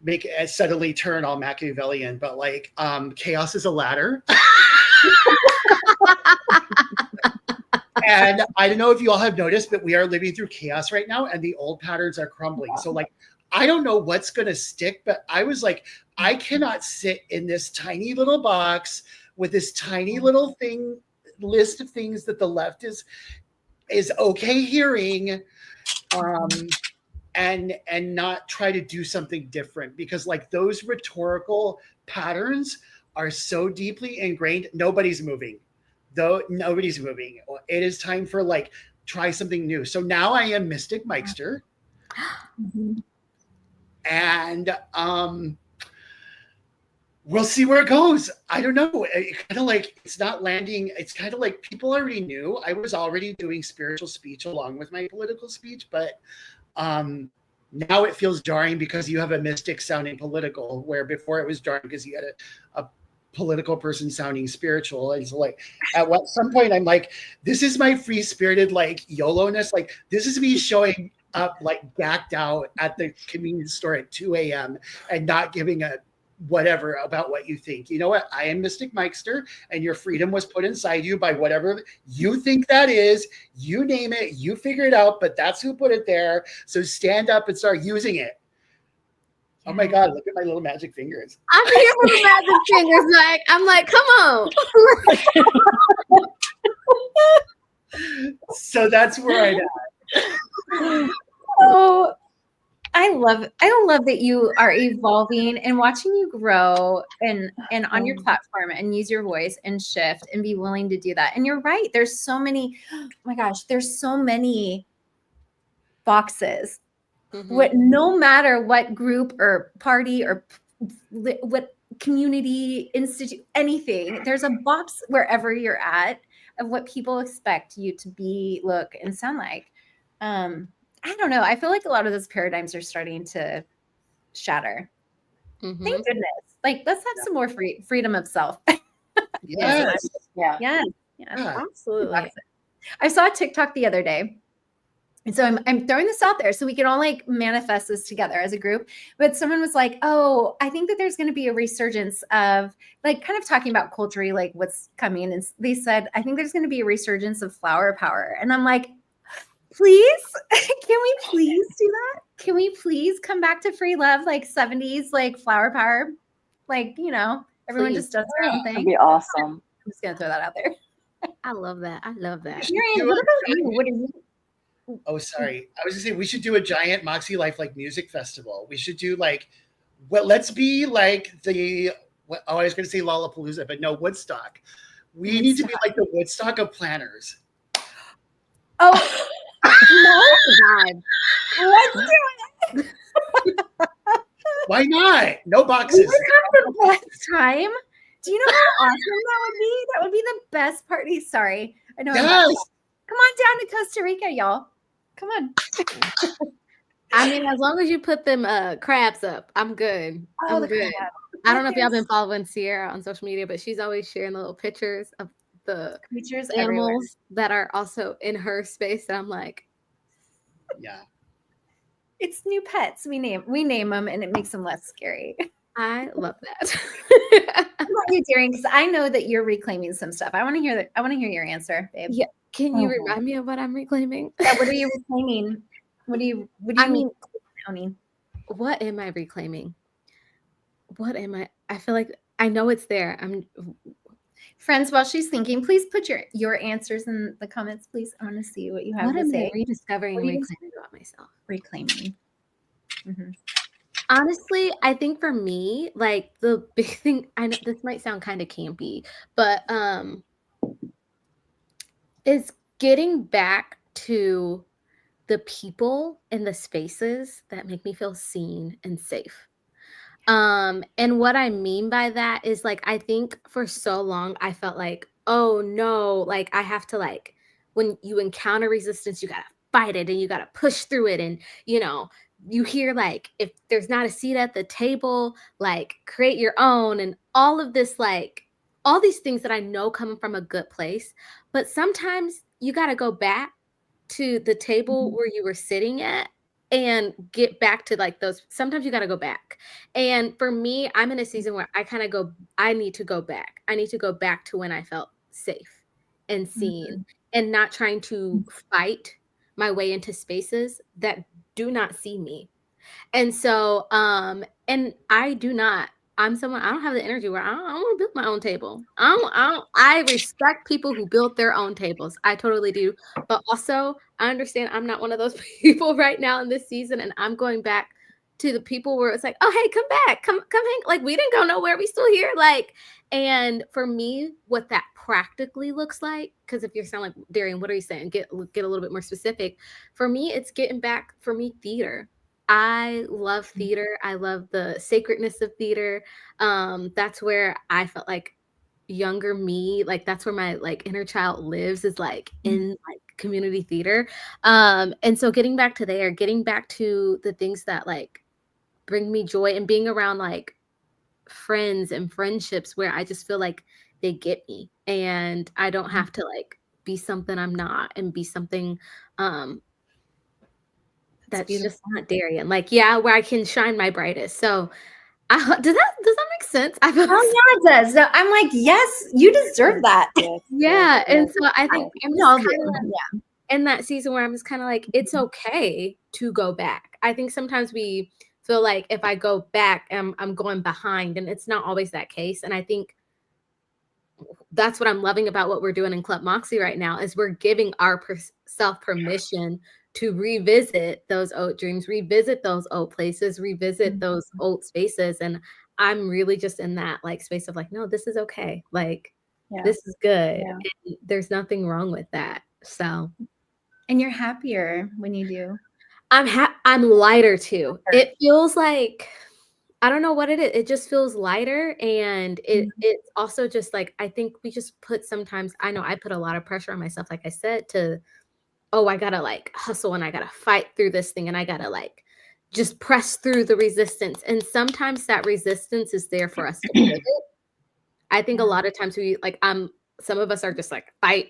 make it suddenly turn all Machiavellian, but like chaos is a ladder. And I don't know if you all have noticed, but we are living through chaos right now, and the old patterns are crumbling. So like, I don't know what's going to stick, but I was like, I cannot sit in this tiny little box with this tiny little thing, list of things that the left is okay hearing, and not try to do something different, because like those rhetorical patterns are so deeply ingrained. Nobody's moving. Though nobody's moving. It is time for like try something new. So now I am Mystic Mikester. And we'll see where it goes. I don't know. It kind of like it's not landing. It's kind of like people already knew I was already doing spiritual speech along with my political speech, but now it feels jarring because you have a mystic sounding political, where before it was jarring because you had a political person sounding spiritual. And so like at some point I'm like, this is my free spirited like YOLO-ness. Like this is me showing up like gacked out at the convenience store at 2 a.m. and not giving a whatever about what you think. You know what? I am Mystic Mikester, and your freedom was put inside you by whatever you think that is. You name it, you figure it out, but that's who put it there. So stand up and start using it. Oh my God, look at my little magic fingers. I see your little magic fingers. Like, I'm like, come on. So that's where I'm at. So I love that you are evolving and watching you grow and on your platform and use your voice and shift and be willing to do that. And you're right. There's so many, oh my gosh, there's so many boxes. No matter what group or party or what community, institute, anything, there's a box wherever you're at of what people expect you to be, look, and sound like. I don't know. I feel like a lot of those paradigms are starting to shatter. Thank goodness. Like, let's have some more freedom of self. Yes. Yeah. Absolutely. I saw a TikTok the other day. And so I'm throwing this out there so we can all like manifest this together as a group. But someone was like, oh, I think that there's going to be a resurgence of like kind of talking about culturally, like what's coming. And they said, I think there's going to be a resurgence of flower power. And I'm like, please, can we please do that? Can we please come back to free love, like 70s, like flower power? Like, you know, everyone just does their own thing. That'd be awesome. I'm just going to throw that out there. I love that. I love that. What about you? What do you? Oh, sorry. I was gonna say we should do a giant MäksēLife like music festival. We should do like, well, let's be like I was gonna say Lollapalooza, but no, Woodstock. We need to be like the Woodstock of planners. Oh, no, God. Let's do it. Why not? No boxes. We would have the best time. Do you know how awesome that would be? That would be the best party. Sorry. I know. Yes. Come on down to Costa Rica, y'all. Come on. I mean, as long as you put them crabs up, I'm good. I'm good. Crab. I don't know if y'all been following Sierra on social media, but she's always sharing the little pictures of the creatures, animals that are also in her space. And I'm like, yeah, it's new pets. We name them, and it makes them less scary. I love that. What are you doing? Because I know that you're reclaiming some stuff. I want to hear that. I want to hear your answer, babe. Yeah. Can you remind me of what I'm reclaiming? Yeah, what are you reclaiming? What do you mean? What am I reclaiming? What am I? I feel like I know it's there. Friends, while she's thinking, please put your answers in the comments, please. I want to see what you have to say. Rediscovering, reclaiming about myself. Reclaiming. Mm-hmm. Honestly, I think for me, like the big thing, I know this might sound kind of campy, but is getting back to the people and the spaces that make me feel seen and safe. And what I mean by that is like, I think for so long I felt like, oh no, like I have to like, when you encounter resistance, you gotta fight it and you gotta push through it. And you know, you hear like, if there's not a seat at the table, like create your own and all of this, like all these things that I know coming from a good place. But sometimes you got to go back to the table where you were sitting at and get back to like those. Sometimes you got to go back. And for me, I'm in a season where I need to go back. I need to go back to when I felt safe and seen and not trying to fight my way into spaces that do not see me. And so, and I'm someone, I don't have the energy where I don't want to build my own table. I respect people who build their own tables. I totally do. But also, I understand I'm not one of those people right now in this season. And I'm going back to the people where it's like, oh, hey, come back, come hang. Like, we didn't go nowhere. We still here. Like, and for me, what that practically looks like, because if you're sounding like Darian, what are you saying? Get a little bit more specific. For me, it's getting back, for me, theater. I love theater. I love the sacredness of theater. That's where I felt like younger me, like that's where my like inner child lives, is like in like community theater. And so getting back to there, getting back to the things that like bring me joy and being around like friends and friendships where I just feel like they get me and I don't have to like be something I'm not and be something that's just not Darian. Like, yeah, where I can shine my brightest. So does that make sense? I feel Oh yeah, it does. So I'm like, yes, you deserve that. yeah. And so I think I'm just kind of yeah. in that season where I'm just kind of like, it's okay to go back. I think sometimes we feel like if I go back, I'm going behind, and it's not always that case. And I think that's what I'm loving about what we're doing in ClubMakse right now is we're giving our self permission to revisit those old dreams, revisit those old places, revisit those old spaces. And I'm really just in that like space of like, no, this is okay. Like, this is good. Yeah. And there's nothing wrong with that. So, and you're happier when you do. I'm lighter too. It feels like, I don't know what it is. It just feels lighter. And it's also just like, I think we just put sometimes, I know I put a lot of pressure on myself, like I said, to, oh, I gotta like hustle and I gotta fight through this thing and I gotta like just press through the resistance. And sometimes that resistance is there for us to pivot. I think a lot of times we like, some of us are just like fight.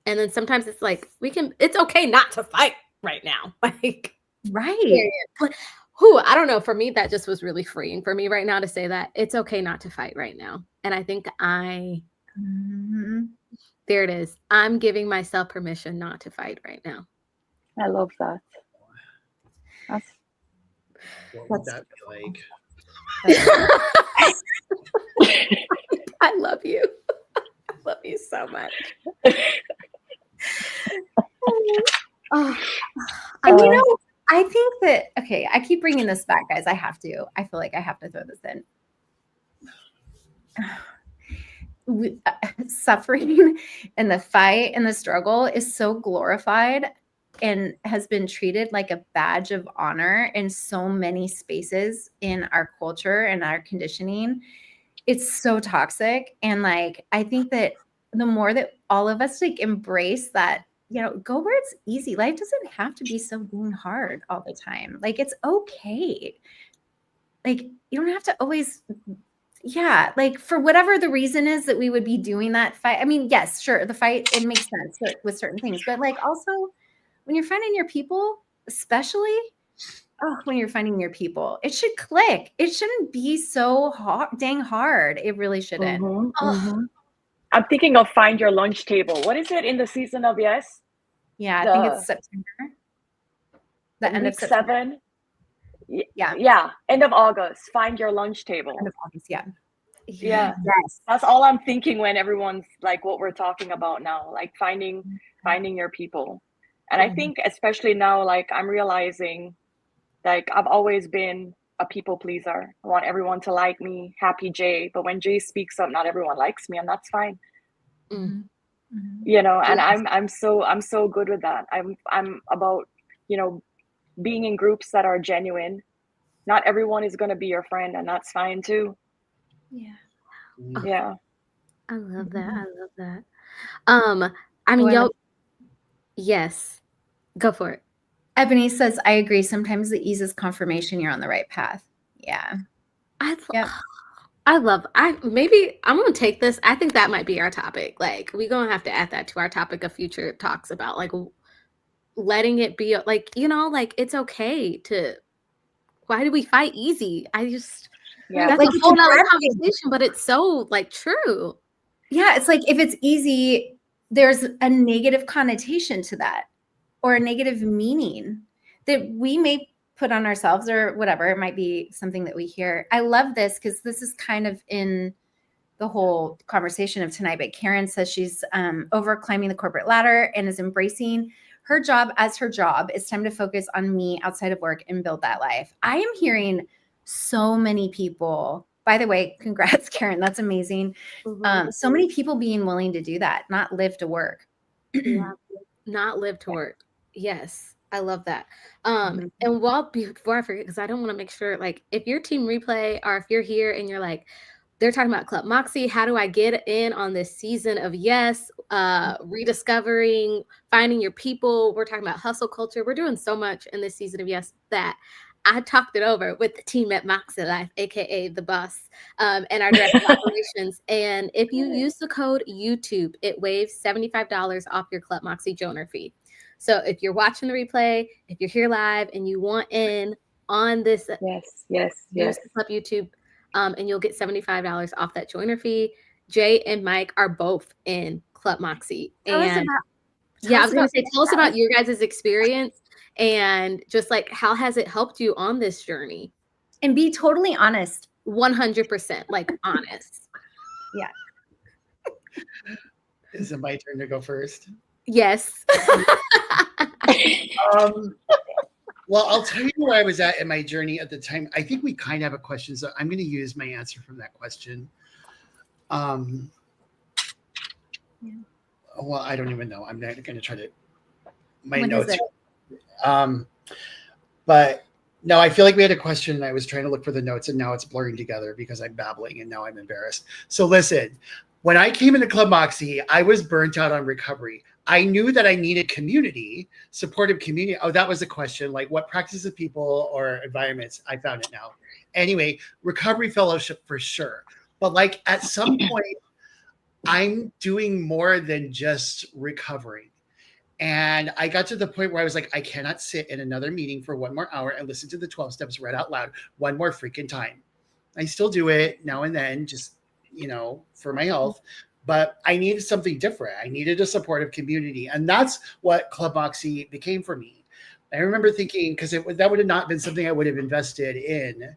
And then sometimes it's like, it's okay not to fight right now. Like, right. But I don't know. For me, that just was really freeing for me right now to say that it's okay not to fight right now. And I think there it is. I'm giving myself permission not to fight right now. I love that. What would that be like? I love you. I love you so much. And you know, I think that, okay, I keep bringing this back, guys. I feel like I have to throw this in. Suffering and the fight and the struggle is so glorified and has been treated like a badge of honor in so many spaces in our culture and our conditioning. It's so toxic. And like, I think that the more that all of us like embrace that, you know, go where it's easy. Life doesn't have to be so dang hard all the time. Like, it's okay. Like, you don't have to always, like for whatever the reason is that we would be doing that fight. I mean, yes, sure, the fight, it makes sense with certain things, but like also when you're finding your people, especially when you're finding your people, it should click. It shouldn't be so dang hard. It really shouldn't. I'm thinking of Find Your Lunch Table. What is it in the season of Yes? Yeah, I think it's September. The end of September. 7. Yeah. End of August. Find Your Lunch Table. End of August, yeah. Yes. That's all I'm thinking when everyone's like what we're talking about now, like finding your people. And I think especially now, like I'm realizing like I've always been a people pleaser. I want everyone to like me, happy Jay. But when Jay speaks up, not everyone likes me, and that's fine. You know, and I'm so good with that. I'm about, you know, being in groups that are genuine. Not everyone is going to be your friend, and that's fine too. Yeah. I love that. I love that. I mean, yes, go for it. Ebony says, I agree. Sometimes the ease is confirmation you're on the right path. Yeah. Maybe I'm going to take this. I think that might be our topic. Like, we're going to have to add that to our topic of future talks about letting it be like, like it's okay to, why do we fight easy? Yeah. That's Like, a it's whole nother aggressive. conversation, but it's so like true. Yeah, it's like if it's easy, there's a negative connotation to that, or a negative meaning that we may put on ourselves, or whatever. It might be something that we hear. I love this because this is kind of in the whole conversation of tonight. But Karen says she's over climbing the corporate ladder and is embracing her job as her job. It's time to focus on me outside of work and build that life. I am hearing so many people, by the way, congrats, Karen. That's amazing. So many people being willing to do that, not live to work. Yeah, not live to work. Yes, I love that. Mhm. And before I forget, because I don't want to make sure, like, if you're team replay or if you're here and you're like, they're talking about ClubMakse, how do I get in on this season of rediscovering, finding your people? We're talking about hustle culture. We're doing so much in this season of Yes that I talked it over with the team at MäksēLife, aka the boss, and our director of operations. And if you use the code YouTube, it waives $75 off your ClubMakse donor fee. So if you're watching the replay, if you're here live and you want in on this, use the Club YouTube, and you'll get $75 off that joiner fee. Jay and Mike are both in ClubMakse. Tell us And about yeah, I was going to say, tell us about your guys' experience and just like, how has it helped you on this journey? And be totally honest. 100%, like honest. Yeah. Is it my turn to go first? Yes. Well, I'll tell you where I was at in my journey at the time. I think we kind of have a question, so I'm going to use my answer from that question. Well, I don't even know. I'm not going to try to. My notes. But no, I feel like we had a question, and I was trying to look for the notes, and now it's blurring together because I'm babbling, and now I'm embarrassed. So listen, when I came into ClubMakse, I was burnt out on recovery. I knew that I needed community, supportive community. Oh, that was the question. Like, what practices of people or environments? I found it now. Anyway, recovery fellowship for sure. But like at some point, I'm doing more than just recovering. And I got to the point where I was like, I cannot sit in another meeting for 1 more hour and listen to the 12 steps read out loud one more freaking time. I still do it now and then, just, for my health. But I needed something different. I needed a supportive community. And that's what ClubMakse became for me. I remember thinking, because that would have not been something I would have invested in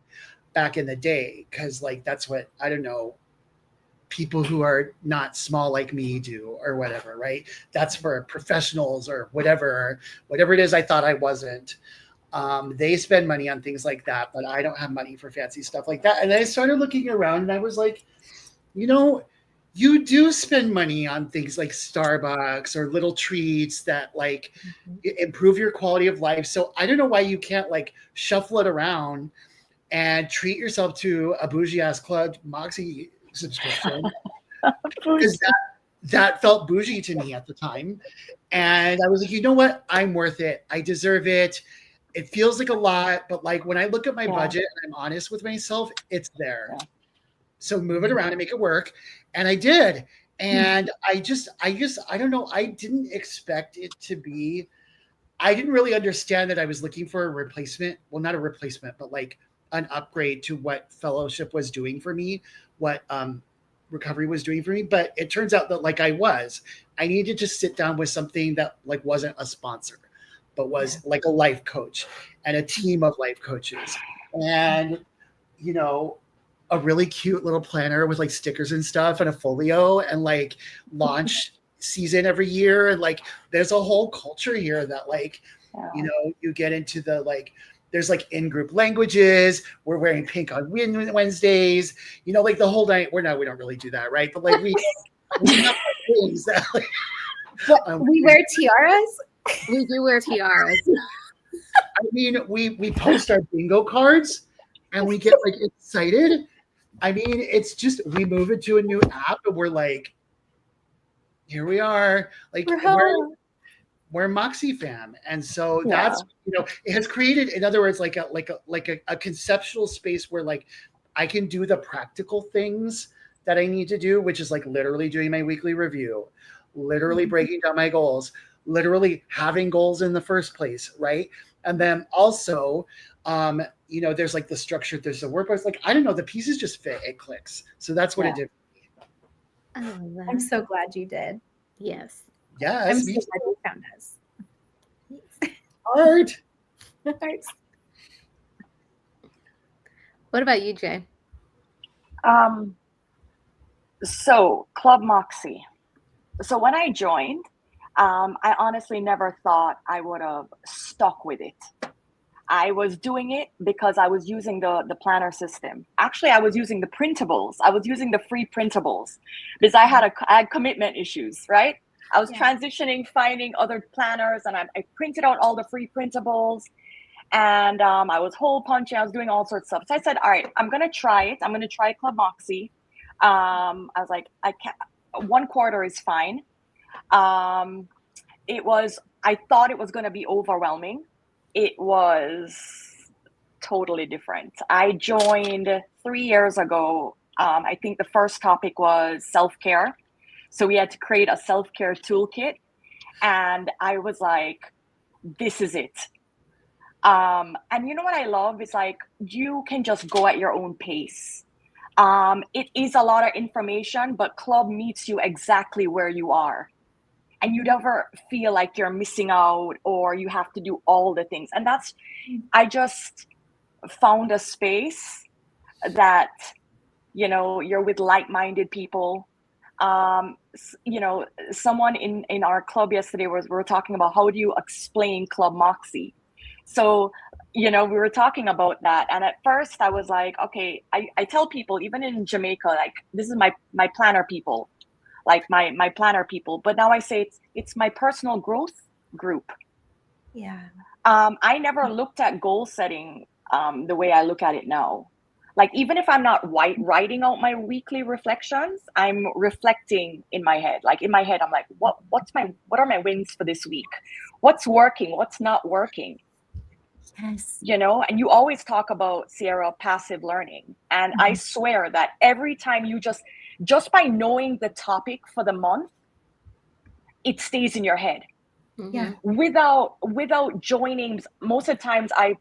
back in the day. Because that's what, I don't know, people who are not small like me do or whatever, right? That's for professionals or whatever it is. I thought I wasn't. They spend money on things like that, but I don't have money for fancy stuff like that. And I started looking around and I was like, you do spend money on things like Starbucks or little treats that improve your quality of life. So I don't know why you can't shuffle it around and treat yourself to a bougie ass ClubMakse subscription. Because that felt bougie to me at the time. And I was like, you know what? I'm worth it. I deserve it. It feels like a lot, but when I look at my budget and I'm honest with myself, it's there. Yeah. So move it around and make it work. And I did. And I don't know. I didn't expect it to be, I didn't really understand that I was looking for a replacement. Well, not a replacement, but an upgrade to what fellowship was doing for me, what recovery was doing for me. But it turns out that I needed to sit down with something that wasn't a sponsor, but was like a life coach and a team of life coaches. And, a really cute little planner with stickers and stuff and a folio and launch season every year. And there's a whole culture here that you get into the there's in-group languages. We're wearing pink on Wednesdays, the whole night. We don't really do that, right? But we have things that we wear tiaras. We do wear tiaras. I mean, we post our bingo cards and we get excited. I mean, it's just, we move into a new app and we're here we are. We're MakseFam. And so that's, it has created, in other words, a conceptual space where I can do the practical things that I need to do, which is literally doing my weekly review, literally breaking down my goals, literally having goals in the first place, right? And then also, there's like the structure, there's the work. I was like, I don't know, the pieces just fit, it clicks. So that's what it did. I love that. I'm so glad you did. Yes. Yes, I'm so glad you found us. Art. What about you, Jay? So ClubMakse. So when I joined, I honestly never thought I would have stuck with it. I was doing it because I was using the planner system. Actually, I was using the printables. I was using the free printables because I had commitment issues, right? I was transitioning, finding other planners, and I printed out all the free printables. And I was hole punching. I was doing all sorts of stuff. So I said, all right, I'm going to try it. I'm going to try ClubMakse. I was like, I can't, 1 quarter is fine. I thought it was going to be overwhelming. It was totally different. I joined 3 years ago. I think the first topic was self-care. So we had to create a self-care toolkit. And I was like, this is it. And you know what I love is like, you can just go at your own pace. It is a lot of information, but Club meets you exactly where you are. And you never feel like you're missing out or you have to do all the things. And I just found a space that, you're with like-minded people. Someone in our club yesterday we were talking about how do you explain ClubMakse. So, we were talking about that. And at first I was like, okay, I tell people, even in Jamaica, like, this is my planner people, like my planner people. But now I say it's my personal growth group. Yeah. I never looked at goal setting the way I look at it now. Like, even if I'm not writing out my weekly reflections, I'm reflecting in my head. Like, in my head, I'm like, what are my wins for this week? What's working? What's not working? Yes. And you always talk about, Sierra, passive learning. And I swear that every time you just by knowing the topic for the month, it stays in your head. Yeah. Without joining. Most of the times I,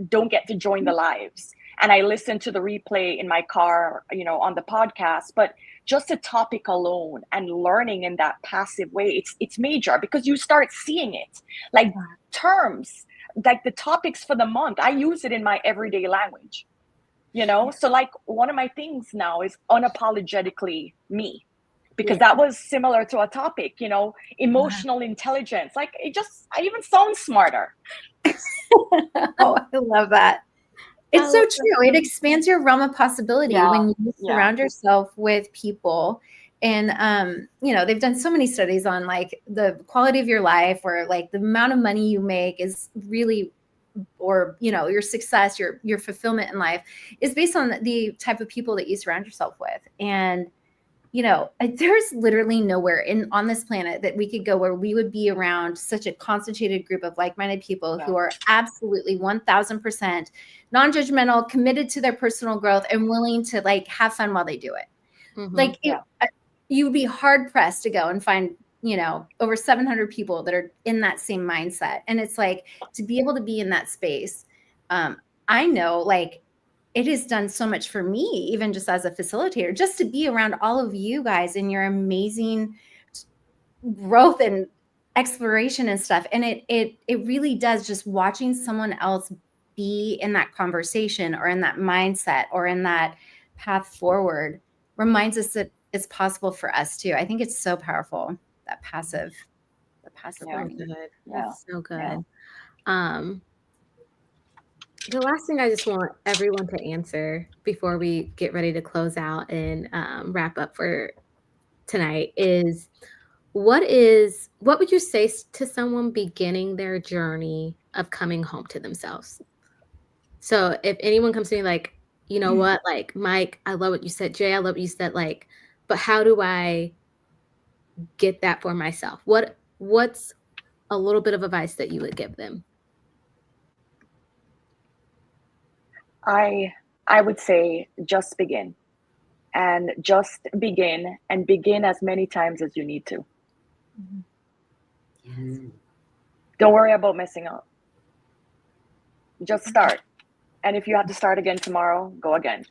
don't get to join the lives. And I listen to the replay in my car, on the podcast. But just a topic alone and learning in that passive way, it's major because you start seeing it. Like terms, like the topics for the month, I use it in my everyday language. So like one of my things now is unapologetically me. Because that was similar to a topic, emotional intelligence. Like I even sound smarter. Oh, I love that. It's so true. It expands your realm of possibility when you surround yourself with people. And, they've done so many studies on like the quality of your life or like the amount of money you make is really, or, your success, your fulfillment in life is based on the type of people that you surround yourself with. And, there's literally nowhere on this planet that we could go where we would be around such a concentrated group of like-minded people who are absolutely 1000% non-judgmental, committed to their personal growth and willing to like have fun while they do it. You'd be hard pressed to go and find, over 700 people that are in that same mindset. And it's like, to be able to be in that space. I know like, it has done so much for me, even just as a facilitator, just to be around all of you guys and your amazing growth and exploration and stuff. And it really does, just watching someone else be in that conversation or in that mindset or in that path forward reminds us that it's possible for us too. I think it's so powerful, the passive learning. That's so good. The last thing I just want everyone to answer before we get ready to close out and wrap up for tonight is what would you say to someone beginning their journey of coming home to themselves? So if anyone comes to me like, you know what, like, Mike, I love what you said. Jay, I love what you said. Like, but how do I get that for myself? What's a little bit of advice that you would give them? I would say just begin, and just begin as many times as you need to. Mhm. Don't worry about messing up. Just start. And if you have to start again tomorrow, go again.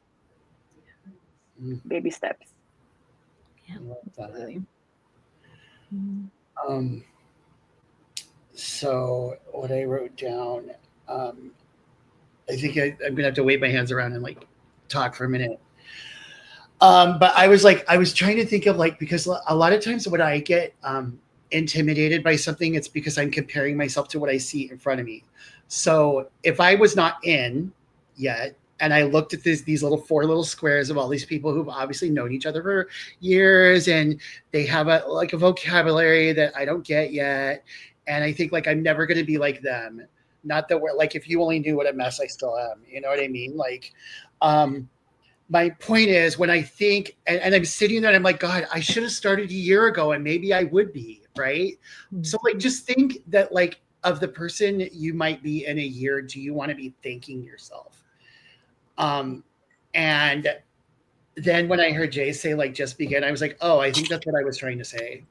Mhm. Baby steps. I love that. Really. Um, so what I wrote down, I think I'm gonna have to wave my hands around and like talk for a minute. But I was trying to think of like, because a lot of times when I get intimidated by something, it's because I'm comparing myself to what I see in front of me. So if I was not in yet, and I looked at these little 4 little squares of all these people who've obviously known each other for years, and they have a vocabulary that I don't get yet, and I think like I'm never going to be like them. Not that we're like, if you only knew what a mess I still am, you know what I mean? Like, my point is when I think, and I'm sitting there and I'm like, God, I should have started a year ago and maybe I would be, right? So like, just think that like of the person you might be in a year, do you want to be thanking yourself? And then when I heard Jay say like, just begin, I was like, oh, I think that's what I was trying to say.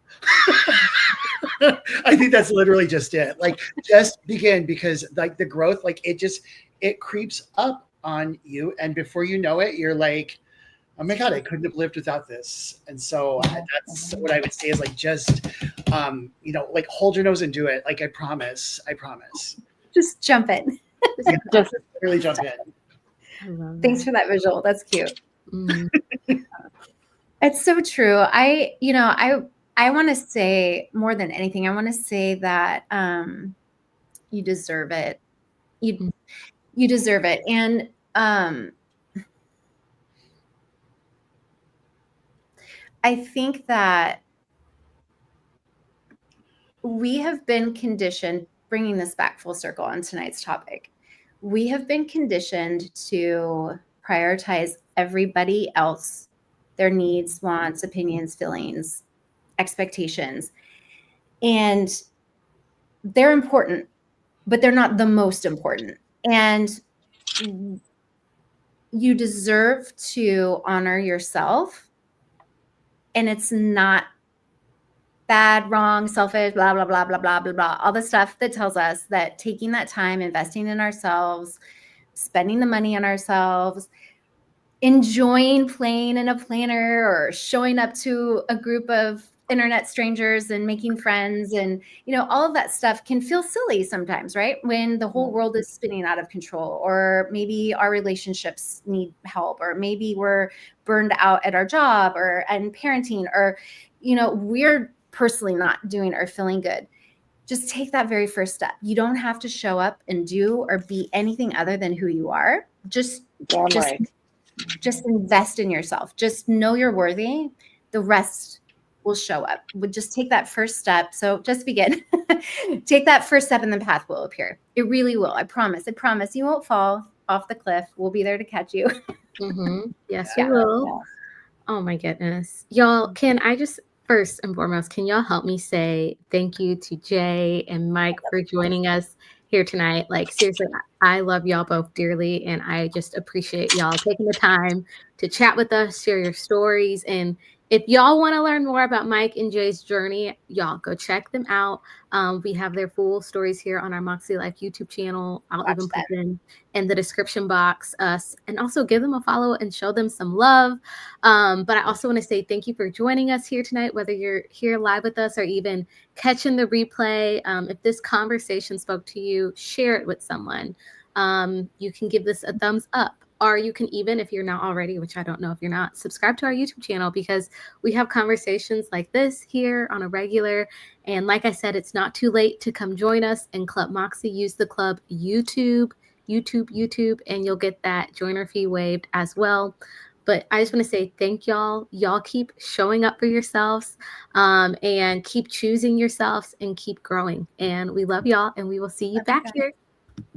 I think that's literally just it. Like, just begin, because like the growth, like it creeps up on you. And before you know it, you're like, oh my God, I couldn't have lived without this. And so that's what I would say is like, just, like hold your nose and do it. Like, I promise. Just jump in. Yeah, just really jump in. I love Thanks that. for that visual. That's cute. Mhm. It's so true. I want to say more than anything, I want to say that you deserve it. You deserve it. And I think that we have been conditioned, bringing this back full circle on tonight's topic, we have been conditioned to prioritize everybody else, their needs, wants, opinions, feelings, expectations. And they're important, but they're not the most important. And you deserve to honor yourself. And it's not bad, wrong, selfish, blah, blah, blah, blah, blah, blah, blah. All the stuff that tells us that taking that time, investing in ourselves, spending the money on ourselves, enjoying playing in a planner or showing up to a group of internet strangers and making friends, and all of that stuff can feel silly sometimes, right? When the whole world is spinning out of control, or maybe our relationships need help, or maybe we're burned out at our job and parenting, or we're personally not doing or feeling good. Just take that very first step. You don't have to show up and do or be anything other than who you are. Just invest in yourself. Just know you're worthy. The rest will show up. Would just take that first step. So just begin. Take that first step and the path will appear. It really will. I promise. You won't fall off the cliff. We'll be there to catch you. Yes, we will. Oh my goodness. Y'all, can I just first and foremost, can y'all help me say thank you to Jay and Mike for joining us here tonight? Like, seriously, I love y'all both dearly, and I just appreciate y'all taking the time to chat with us, share your stories. And if y'all want to learn more about Mike and Jay's journey, y'all go check them out. We have their full stories here on our MäksēLife YouTube channel. I'll even put them in the description box. And also give them a follow and show them some love. But I also want to say thank you for joining us here tonight, whether you're here live with us or even catching the replay. If this conversation spoke to you, share it with someone. You can give this a thumbs up. Or you can even, if you're not already, which I don't know if you're not, subscribe to our YouTube channel, because we have conversations like this here on a regular. And like I said, it's not too late to come join us in ClubMakse. Use the club YouTube, and you'll get that joiner fee waived as well. But I just want to say thank y'all. Y'all keep showing up for yourselves, and keep choosing yourselves and keep growing. And we love y'all, and we will see you back here